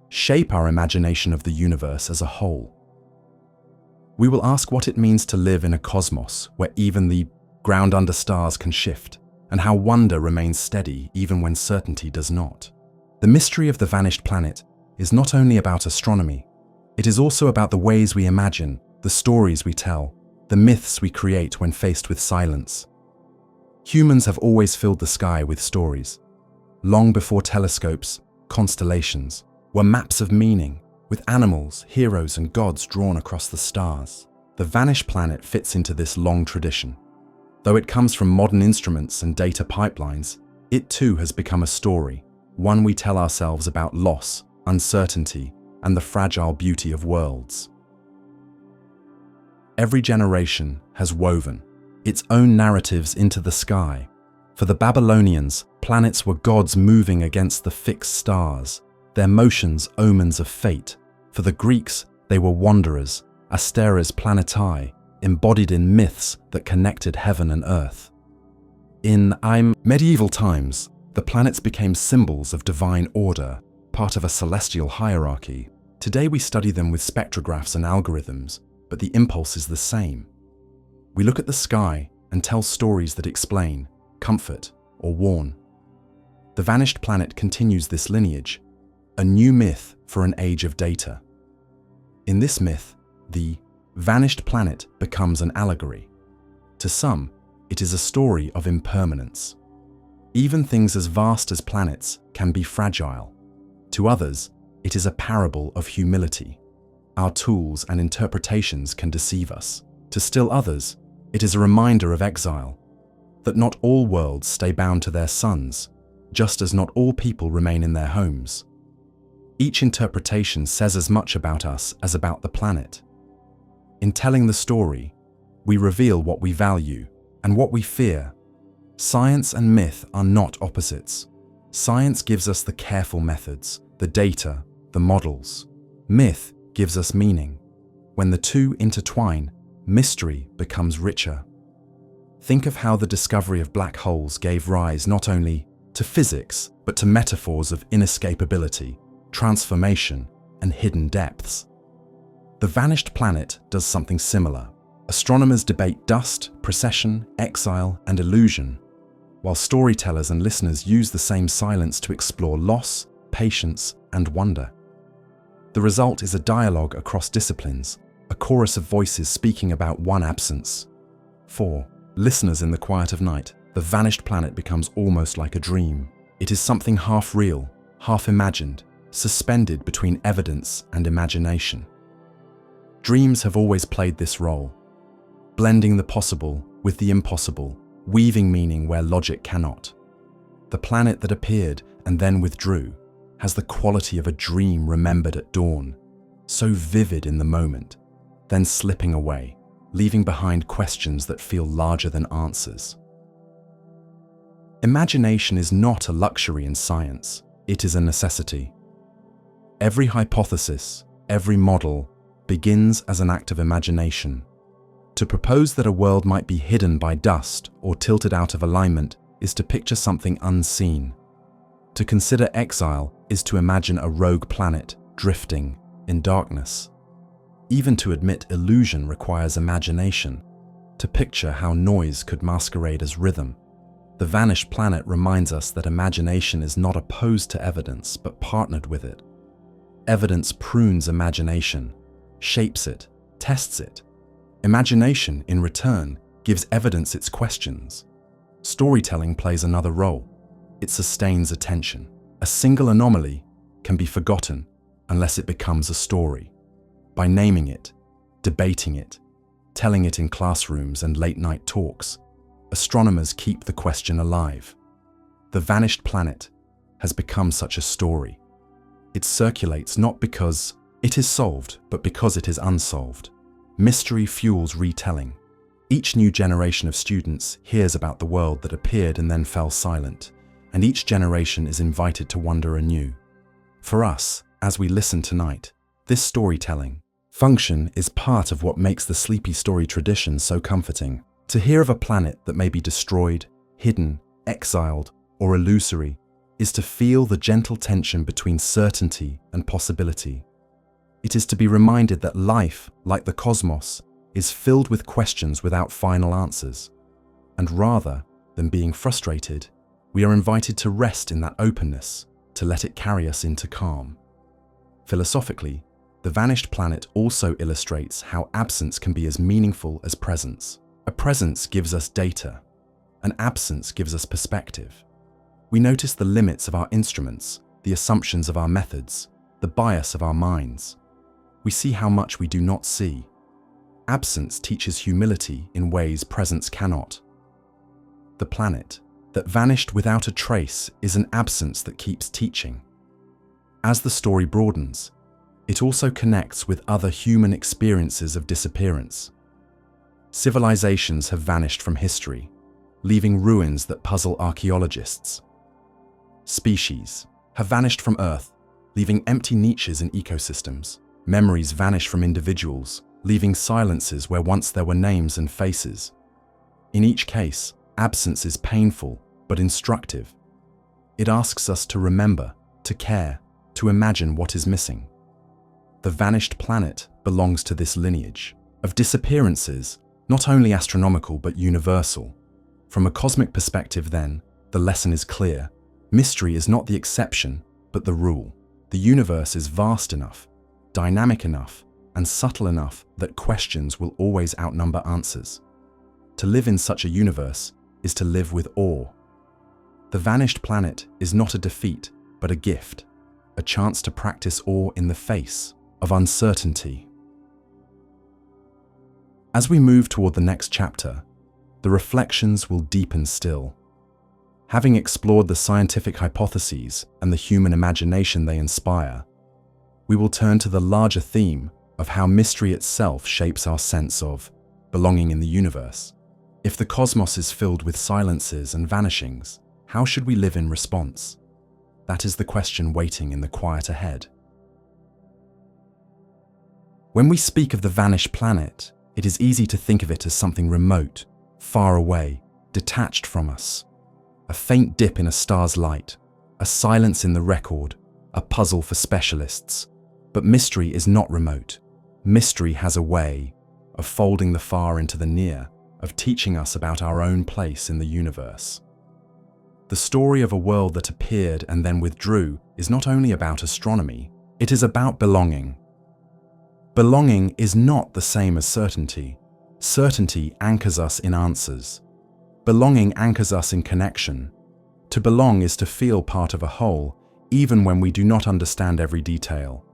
shape our imagination of the universe as a whole. We will ask what it means to live in a cosmos where even the ground under stars can shift, and how wonder remains steady even when certainty does not. The mystery of the vanished planet is not only about astronomy, it is also about the ways we imagine, the stories we tell, the myths we create when faced with silence. Humans have always filled the sky with stories. Long before telescopes, constellations were maps of meaning, with animals, heroes, and gods drawn across the stars. The vanished planet fits into this long tradition. Though it comes from modern instruments and data pipelines, it too has become a story, one we tell ourselves about loss, uncertainty, and the fragile beauty of worlds. Every generation has woven its own narratives into the sky. For the Babylonians, planets were gods moving against the fixed stars, their motions omens of fate. For the Greeks, they were wanderers, asteres planetae, embodied in myths that connected heaven and earth. In medieval times, The planets became symbols of divine order, part of a celestial hierarchy. Today we study them with spectrographs and algorithms, but the impulse is the same. We look at the sky and tell stories that explain, comfort, or warn. The vanished planet continues this lineage, a new myth for an age of data. In this myth, the vanished planet becomes an allegory. To some, it is a story of impermanence. Even things as vast as planets can be fragile. To others, it is a parable of humility. Our tools and interpretations can deceive us. To still others, it is a reminder of exile, that not all worlds stay bound to their suns, just as not all people remain in their homes. Each interpretation says as much about us as about the planet. In telling the story, we reveal what we value and what we fear. Science and myth are not opposites. Science gives us the careful methods, the data, the models. Myth gives us meaning. When the two intertwine, mystery becomes richer. Think of how the discovery of black holes gave rise not only to physics, but to metaphors of inescapability, transformation, and hidden depths. The vanished planet does something similar. Astronomers debate dust, precession, exile, and illusion, while storytellers and listeners use the same silence to explore loss, patience, and wonder. The result is a dialogue across disciplines, a chorus of voices speaking about one absence. For listeners in the quiet of night, the vanished planet becomes almost like a dream. It is something half real, half imagined, suspended between evidence and imagination. Dreams have always played this role, blending the possible with the impossible, weaving meaning where logic cannot. The planet that appeared and then withdrew has the quality of a dream remembered at dawn, so vivid in the moment, then slipping away, leaving behind questions that feel larger than answers. Imagination is not a luxury in science, it is a necessity. Every hypothesis, every model, begins as an act of imagination. To propose that a world might be hidden by dust or tilted out of alignment is to picture something unseen. To consider exile is to imagine a rogue planet drifting in darkness. Even to admit illusion requires imagination, to picture how noise could masquerade as rhythm. The vanished planet reminds us that imagination is not opposed to evidence, but partnered with it. Evidence prunes imagination, shapes it, tests it. Imagination, in return, gives evidence its questions. Storytelling plays another role. It sustains attention. A single anomaly can be forgotten unless it becomes a story. By naming it, debating it, telling it in classrooms and late-night talks, astronomers keep the question alive. The vanished planet has become such a story. It circulates not because it is solved, but because it is unsolved. Mystery fuels retelling. Each new generation of students hears about the world that appeared and then fell silent, and each generation is invited to wonder anew. For us, as we listen tonight, this storytelling function is part of what makes the sleepy story tradition so comforting. To hear of a planet that may be destroyed, hidden, exiled, or illusory is to feel the gentle tension between certainty and possibility. It is to be reminded that life, like the cosmos, is filled with questions without final answers. And rather than being frustrated, we are invited to rest in that openness, to let it carry us into calm. Philosophically, the vanished planet also illustrates how absence can be as meaningful as presence. A presence gives us data. An absence gives us perspective. We notice the limits of our instruments, the assumptions of our methods, the bias of our minds. We see how much we do not see. Absence teaches humility in ways presence cannot. The planet that vanished without a trace is an absence that keeps teaching. As the story broadens, it also connects with other human experiences of disappearance. Civilizations have vanished from history, leaving ruins that puzzle archaeologists. Species have vanished from Earth, leaving empty niches in ecosystems. Memories vanish from individuals, leaving silences where once there were names and faces. In each case, absence is painful but instructive. It asks us to remember, to care, to imagine what is missing. The vanished planet belongs to this lineage of disappearances, not only astronomical but universal. From a cosmic perspective, then, the lesson is clear. Mystery is not the exception, but the rule. The universe is vast enough, dynamic enough, and subtle enough that questions will always outnumber answers. To live in such a universe is to live with awe. The vanished planet is not a defeat, but a gift, a chance to practice awe in the face of uncertainty. As we move toward the next chapter, the reflections will deepen still. Having explored the scientific hypotheses and the human imagination they inspire, we will turn to the larger theme of how mystery itself shapes our sense of belonging in the universe. If the cosmos is filled with silences and vanishings, how should we live in response? That is the question waiting in the quiet ahead. When we speak of the vanished planet, it is easy to think of it as something remote, far away, detached from us. A faint dip in a star's light, a silence in the record, a puzzle for specialists. But mystery is not remote. Mystery has a way of folding the far into the near, of teaching us about our own place in the universe. The story of a world that appeared and then withdrew is not only about astronomy, it is about belonging. Belonging is not the same as certainty. Certainty anchors us in answers. Belonging anchors us in connection. To belong is to feel part of a whole, even when we do not understand every detail.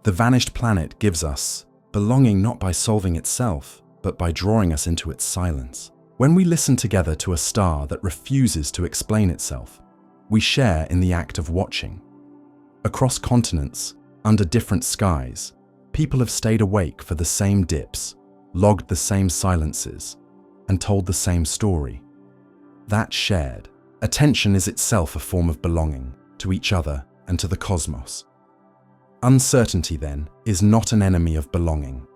The vanished planet gives us belonging not by solving itself, but by drawing us into its silence. When we listen together to a star that refuses to explain itself, we share in the act of watching. Across continents, under different skies, people have stayed awake for the same dips, logged the same silences, and told the same story. That shared attention is itself a form of belonging to each other and to the cosmos. Uncertainty, then, is not an enemy of belonging.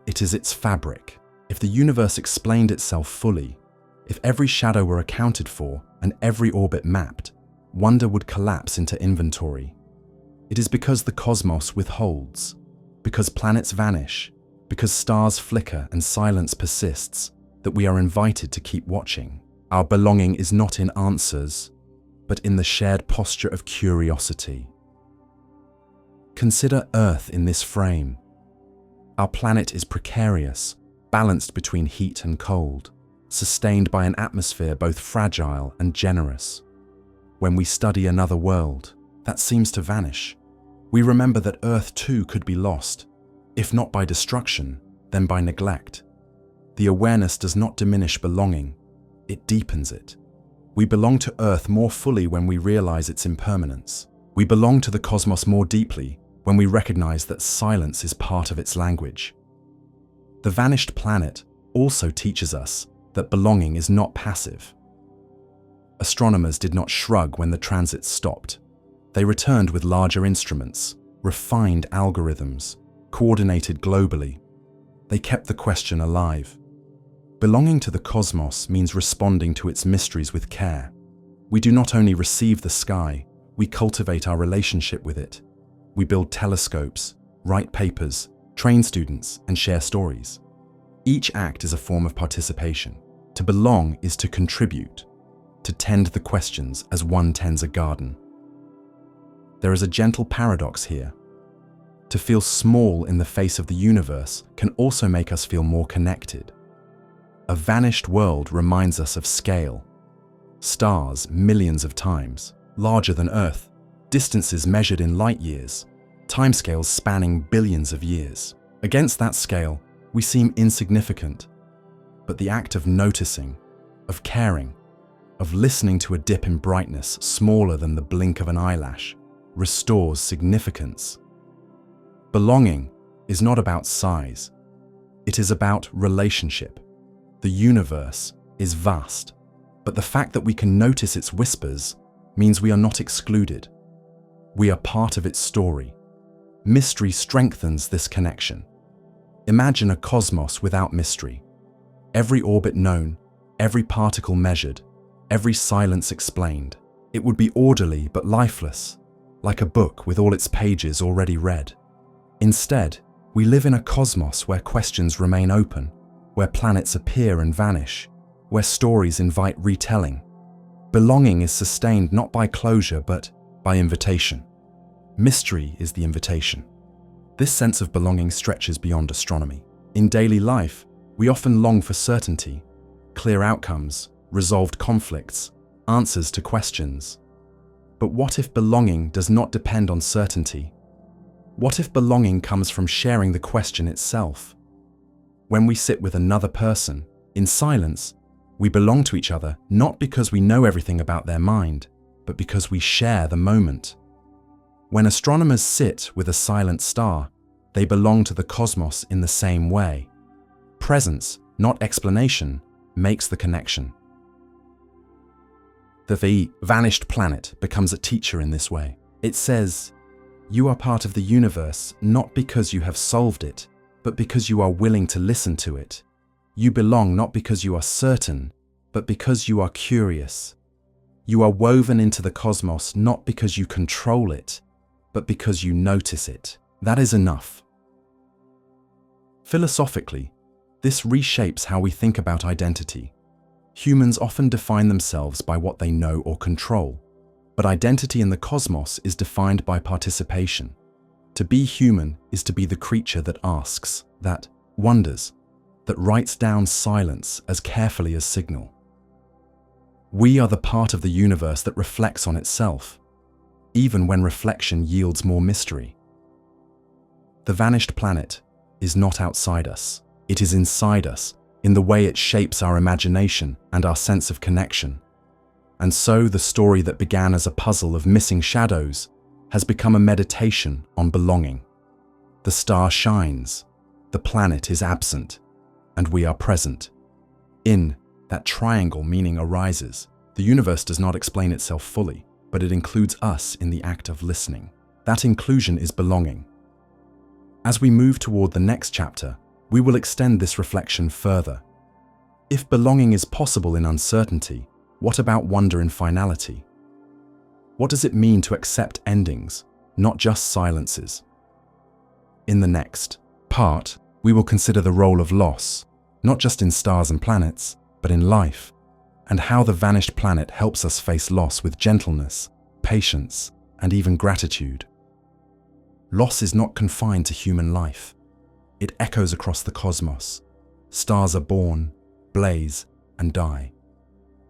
It is its fabric. If the universe explained itself fully, if every shadow were accounted for and every orbit mapped, wonder would collapse into inventory. It is because the cosmos withholds, because planets vanish, because stars flicker and silence persists, that we are invited to keep watching. Our belonging is not in answers, but in the shared posture of curiosity. Consider Earth in this frame. Our planet is precarious, balanced between heat and cold, sustained by an atmosphere both fragile and generous. When we study another world, that seems to vanish. We remember that Earth too could be lost, if not by destruction, then by neglect. The awareness does not diminish belonging, it deepens it. We belong to Earth more fully when we realize its impermanence. We belong to the cosmos more deeply when we recognize that silence is part of its language. The vanished planet also teaches us that belonging is not passive. Astronomers did not shrug when the transit stopped. They returned with larger instruments, refined algorithms, coordinated globally. They kept the question alive. Belonging to the cosmos means responding to its mysteries with care. We do not only receive the sky, we cultivate our relationship with it. We build telescopes, write papers, train students, and share stories. Each act is a form of participation. To belong is to contribute, to tend the questions as one tends a garden. There is a gentle paradox here. To feel small in the face of the universe can also make us feel more connected. A vanished world reminds us of scale. Stars millions of times, larger than Earth, distances measured in light years, timescales spanning billions of years. Against that scale, we seem insignificant. But the act of noticing, of caring, of listening to a dip in brightness smaller than the blink of an eyelash, restores significance. Belonging is not about size. It is about relationship. The universe is vast, but the fact that we can notice its whispers means we are not excluded. We are part of its story. Mystery strengthens this connection. Imagine a cosmos without mystery. Every orbit known, every particle measured, every silence explained. It would be orderly but lifeless, like a book with all its pages already read. Instead, we live in a cosmos where questions remain open, where planets appear and vanish, where stories invite retelling. Belonging is sustained not by closure but by invitation. Mystery is the invitation. This sense of belonging stretches beyond astronomy. In daily life, we often long for certainty, clear outcomes, resolved conflicts, answers to questions. But what if belonging does not depend on certainty? What if belonging comes from sharing the question itself? When we sit with another person, in silence, we belong to each other not because we know everything about their mind, but because we share the moment. When astronomers sit with a silent star, they belong to the cosmos in the same way. Presence, not explanation, makes the connection. The vanished planet becomes a teacher in this way. It says, "You are part of the universe not because you have solved it, but because you are willing to listen to it. You belong not because you are certain, but because you are curious. You are woven into the cosmos not because you control it, but because you notice it." That is enough. Philosophically, this reshapes how we think about identity. Humans often define themselves by what they know or control, but identity in the cosmos is defined by participation. To be human is to be the creature that asks, that wonders, that writes down silence as carefully as signal. We are the part of the universe that reflects on itself, even when reflection yields more mystery. The vanished planet is not outside us. It is inside us, in the way it shapes our imagination and our sense of connection. And so the story that began as a puzzle of missing shadows has become a meditation on belonging. The star shines, the planet is absent, and we are present. In that triangle, meaning arises. The universe does not explain itself fully, but it includes us in the act of listening. That inclusion is belonging. As we move toward the next chapter, we will extend this reflection further. If belonging is possible in uncertainty, what about wonder in finality? What does it mean to accept endings, not just silences? In the next part, we will consider the role of loss, not just in stars and planets, but in life, and how the vanished planet helps us face loss with gentleness, patience, and even gratitude. Loss is not confined to human life. It echoes across the cosmos. Stars are born, blaze, and die.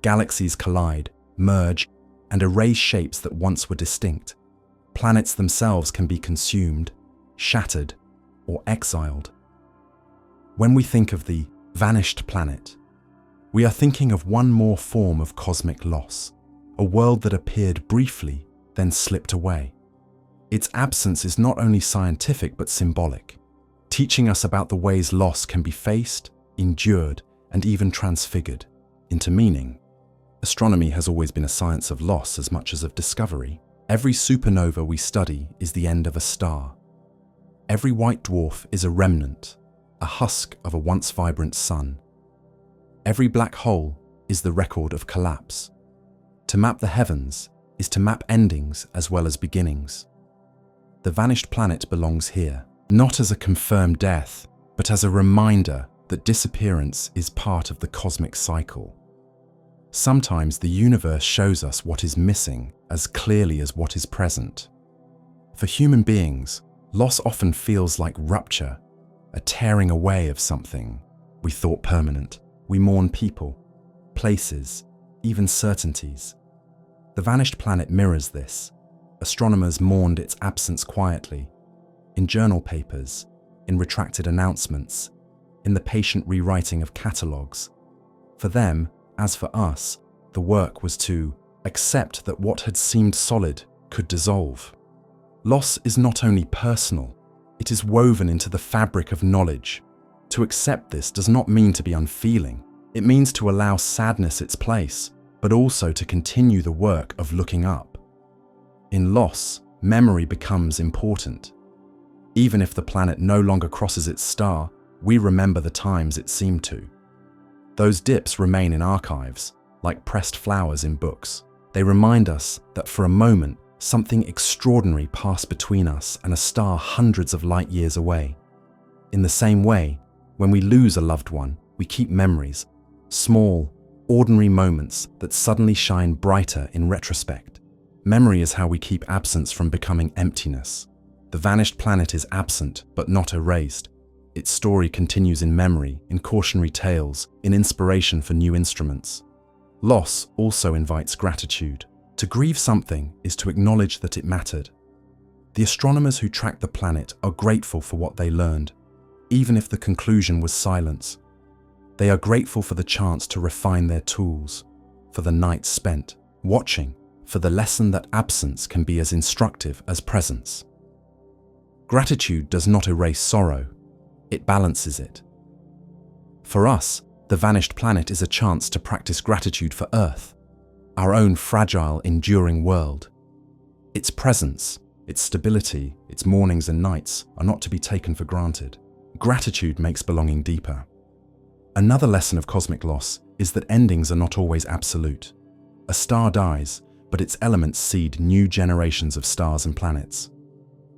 Galaxies collide, merge, and erase shapes that once were distinct. Planets themselves can be consumed, shattered, or exiled. When we think of the vanished planet, we are thinking of one more form of cosmic loss, a world that appeared briefly, then slipped away. Its absence is not only scientific but symbolic, teaching us about the ways loss can be faced, endured, and even transfigured into meaning. Astronomy has always been a science of loss as much as of discovery. Every supernova we study is the end of a star. Every white dwarf is a remnant, a husk of a once vibrant sun. Every black hole is the record of collapse. To map the heavens is to map endings as well as beginnings. The vanished planet belongs here, not as a confirmed death, but as a reminder that disappearance is part of the cosmic cycle. Sometimes the universe shows us what is missing as clearly as what is present. For human beings, loss often feels like rupture, a tearing away of something we thought permanent. We mourn people, places, even certainties. The vanished planet mirrors this. Astronomers mourned its absence quietly, in journal papers, in retracted announcements, in the patient rewriting of catalogues. For them, as for us, the work was to accept that what had seemed solid could dissolve. Loss is not only personal, it is woven into the fabric of knowledge. To accept this does not mean to be unfeeling. It means to allow sadness its place, but also to continue the work of looking up. In loss, memory becomes important. Even if the planet no longer crosses its star, we remember the times it seemed to. Those dips remain in archives, like pressed flowers in books. They remind us that for a moment, something extraordinary passed between us and a star hundreds of light years away. In the same way, when we lose a loved one, we keep memories, small, ordinary moments that suddenly shine brighter in retrospect. Memory is how we keep absence from becoming emptiness. The vanished planet is absent, but not erased. Its story continues in memory, in cautionary tales, in inspiration for new instruments. Loss also invites gratitude. To grieve something is to acknowledge that it mattered. The astronomers who tracked the planet are grateful for what they learned, even if the conclusion was silence. They are grateful for the chance to refine their tools, for the nights spent watching, for the lesson that absence can be as instructive as presence. Gratitude does not erase sorrow, it balances it. For us, the vanished planet is a chance to practice gratitude for Earth, our own fragile, enduring world. Its presence, its stability, its mornings and nights are not to be taken for granted. Gratitude makes belonging deeper. Another lesson of cosmic loss is that endings are not always absolute. A star dies, but its elements seed new generations of stars and planets.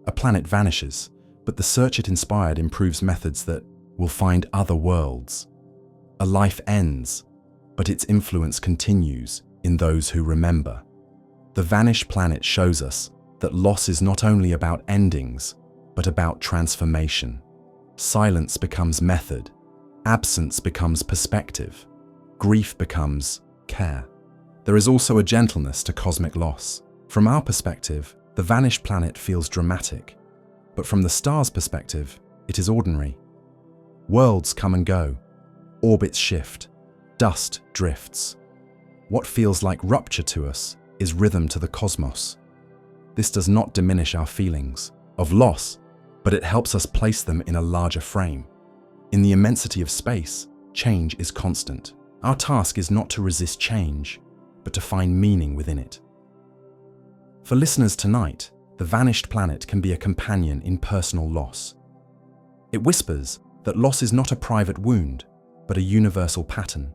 A planet vanishes, but the search it inspired improves methods that will find other worlds. A life ends, but its influence continues in those who remember. The vanished planet shows us that loss is not only about endings, but about transformation. Silence becomes method, absence becomes perspective, grief becomes care. There is also a gentleness to cosmic loss. From our perspective, the vanished planet feels dramatic, but from the star's perspective, it is ordinary. Worlds come and go, orbits shift, dust drifts. What feels like rupture to us is rhythm to the cosmos. This does not diminish our feelings of loss, but it helps us place them in a larger frame. In the immensity of space, change is constant. Our task is not to resist change, but to find meaning within it. For listeners tonight, the vanished planet can be a companion in personal loss. It whispers that loss is not a private wound, but a universal pattern.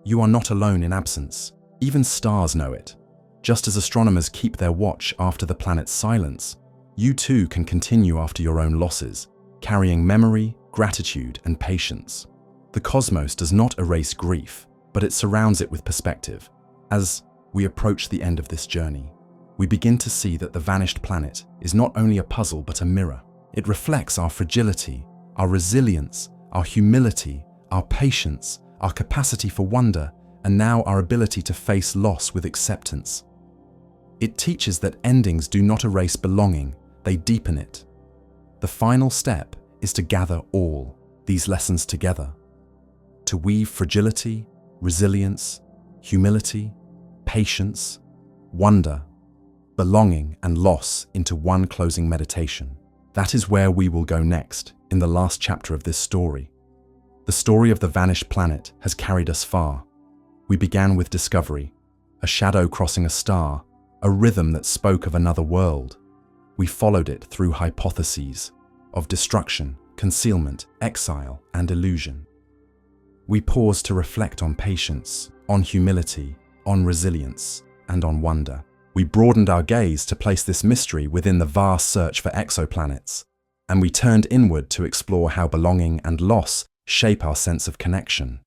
You are not alone in absence. Even stars know it. Just as astronomers keep their watch after the planet's silence, you too can continue after your own losses, carrying memory, gratitude, and patience. The cosmos does not erase grief, but it surrounds it with perspective. As we approach the end of this journey, we begin to see that the vanished planet is not only a puzzle but a mirror. It reflects our fragility, our resilience, our humility, our patience, our capacity for wonder, and now our ability to face loss with acceptance. It teaches that endings do not erase belonging, they deepen it. The final step is to gather all these lessons together, to weave fragility, resilience, humility, patience, wonder, belonging, and loss into one closing meditation. That is where we will go next, in the last chapter of this story. The story of the vanished planet has carried us far. We began with discovery, a shadow crossing a star, a rhythm that spoke of another world. We followed it through hypotheses of destruction, concealment, exile, and illusion. We paused to reflect on patience, on humility, on resilience, and on wonder. We broadened our gaze to place this mystery within the vast search for exoplanets, and we turned inward to explore how belonging and loss shape our sense of connection.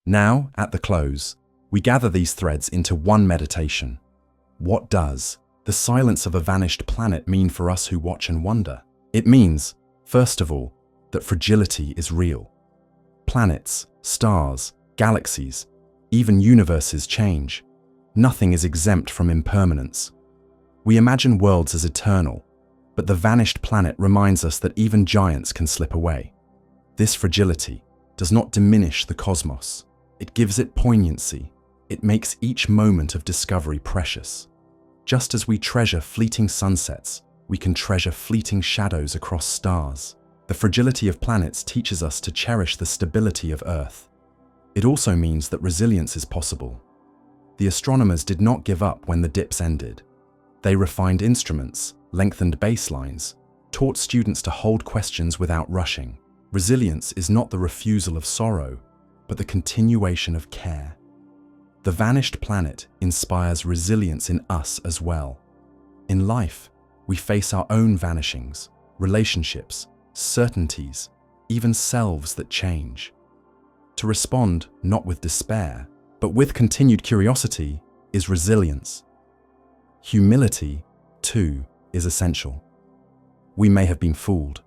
Now, at the close, we gather these threads into one meditation. What does the silence of a vanished planet mean for us who watch and wonder? It means, first of all, that fragility is real. Planets, stars, galaxies, even universes change. Nothing is exempt from impermanence. We imagine worlds as eternal, but the vanished planet reminds us that even giants can slip away. This fragility does not diminish the cosmos. It gives it poignancy. It makes each moment of discovery precious. Just as we treasure fleeting sunsets, we can treasure fleeting shadows across stars. The fragility of planets teaches us to cherish the stability of Earth. It also means that resilience is possible. The astronomers did not give up when the dips ended. They refined instruments, lengthened baselines, taught students to hold questions without rushing. Resilience is not the refusal of sorrow, but the continuation of care. The vanished planet inspires resilience in us as well. In life, we face our own vanishings, relationships, certainties, even selves that change. To respond not with despair, but with continued curiosity is resilience. Humility, too, is essential. We may have been fooled.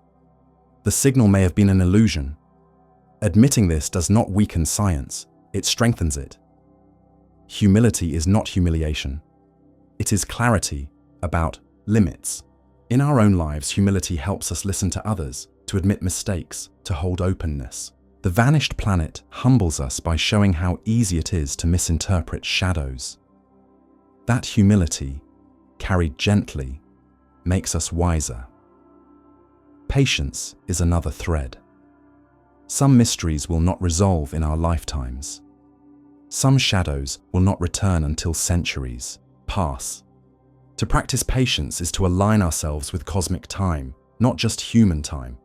The signal may have been an illusion. Admitting this does not weaken science, it strengthens it. Humility is not humiliation. It is clarity about limits. In our own lives, humility helps us listen to others, to admit mistakes, to hold openness. The vanished planet humbles us by showing how easy it is to misinterpret shadows. That humility, carried gently, makes us wiser. Patience is another thread. Some mysteries will not resolve in our lifetimes. Some shadows will not return until centuries pass. To practice patience is to align ourselves with cosmic time, not just human time.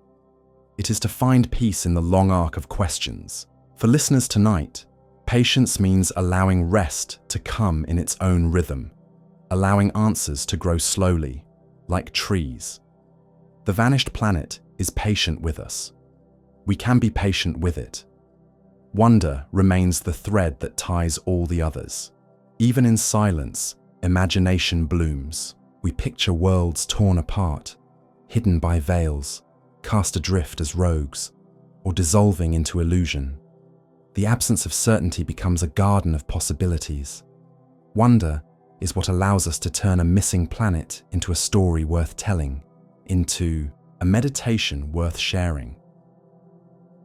It is to find peace in the long arc of questions. For listeners tonight, patience means allowing rest to come in its own rhythm, allowing answers to grow slowly, like trees. The vanished planet is patient with us. We can be patient with it. Wonder remains the thread that ties all the others. Even in silence, imagination blooms. We picture worlds torn apart, hidden by veils, cast adrift as rogues, or dissolving into illusion. The absence of certainty becomes a garden of possibilities. Wonder is what allows us to turn a missing planet into a story worth telling, into a meditation worth sharing.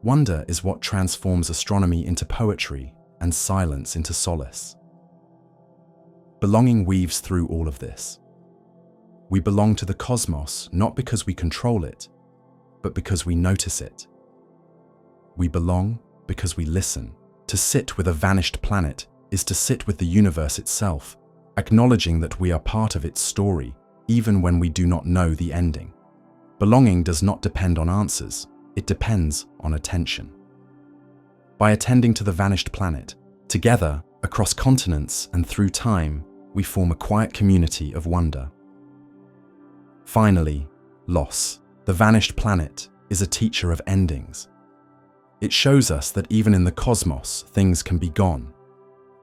Wonder is what transforms astronomy into poetry and silence into solace. Belonging weaves through all of this. We belong to the cosmos not because we control it, but because we notice it. We belong because we listen. To sit with a vanished planet is to sit with the universe itself, acknowledging that we are part of its story, even when we do not know the ending. Belonging does not depend on answers, it depends on attention. By attending to the vanished planet, together, across continents and through time, we form a quiet community of wonder. Finally, loss. The vanished planet is a teacher of endings. It shows us that even in the cosmos, things can be gone.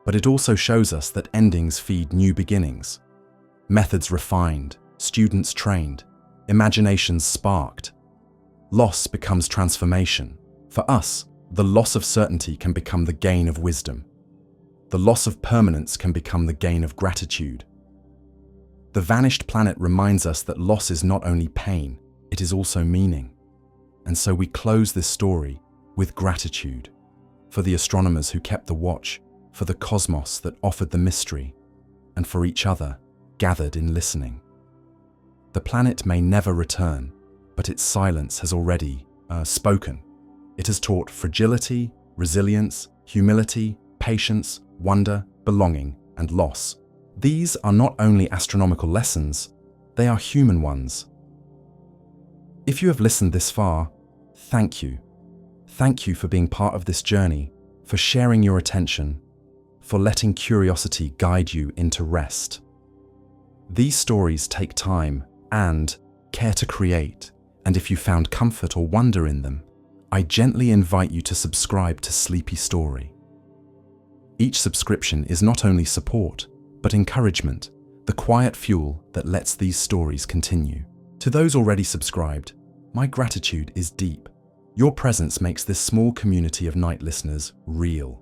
But it also shows us that endings feed new beginnings. Methods refined, students trained, imaginations sparked. Loss becomes transformation. For us, the loss of certainty can become the gain of wisdom. The loss of permanence can become the gain of gratitude. The vanished planet reminds us that loss is not only pain, it is also meaning. And so we close this story with gratitude for the astronomers who kept the watch, for the cosmos that offered the mystery, and for each other gathered in listening. The planet may never return, but its silence has already spoken. It has taught fragility, resilience, humility, patience, wonder, belonging, and loss. These are not only astronomical lessons, they are human ones. If you have listened this far, thank you. Thank you for being part of this journey, for sharing your attention, for letting curiosity guide you into rest. These stories take time and care to create, and if you found comfort or wonder in them, I gently invite you to subscribe to Sleepy Story. Each subscription is not only support, but encouragement, the quiet fuel that lets these stories continue. To those already subscribed, my gratitude is deep. Your presence makes this small community of night listeners real.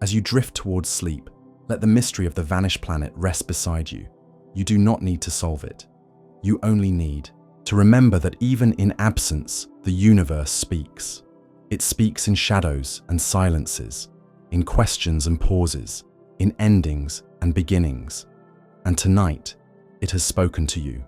As you drift towards sleep, let the mystery of the vanished planet rest beside you. You do not need to solve it. You only need to remember that even in absence, the universe speaks. It speaks in shadows and silences, in questions and pauses, in endings and beginnings. And tonight, it has spoken to you.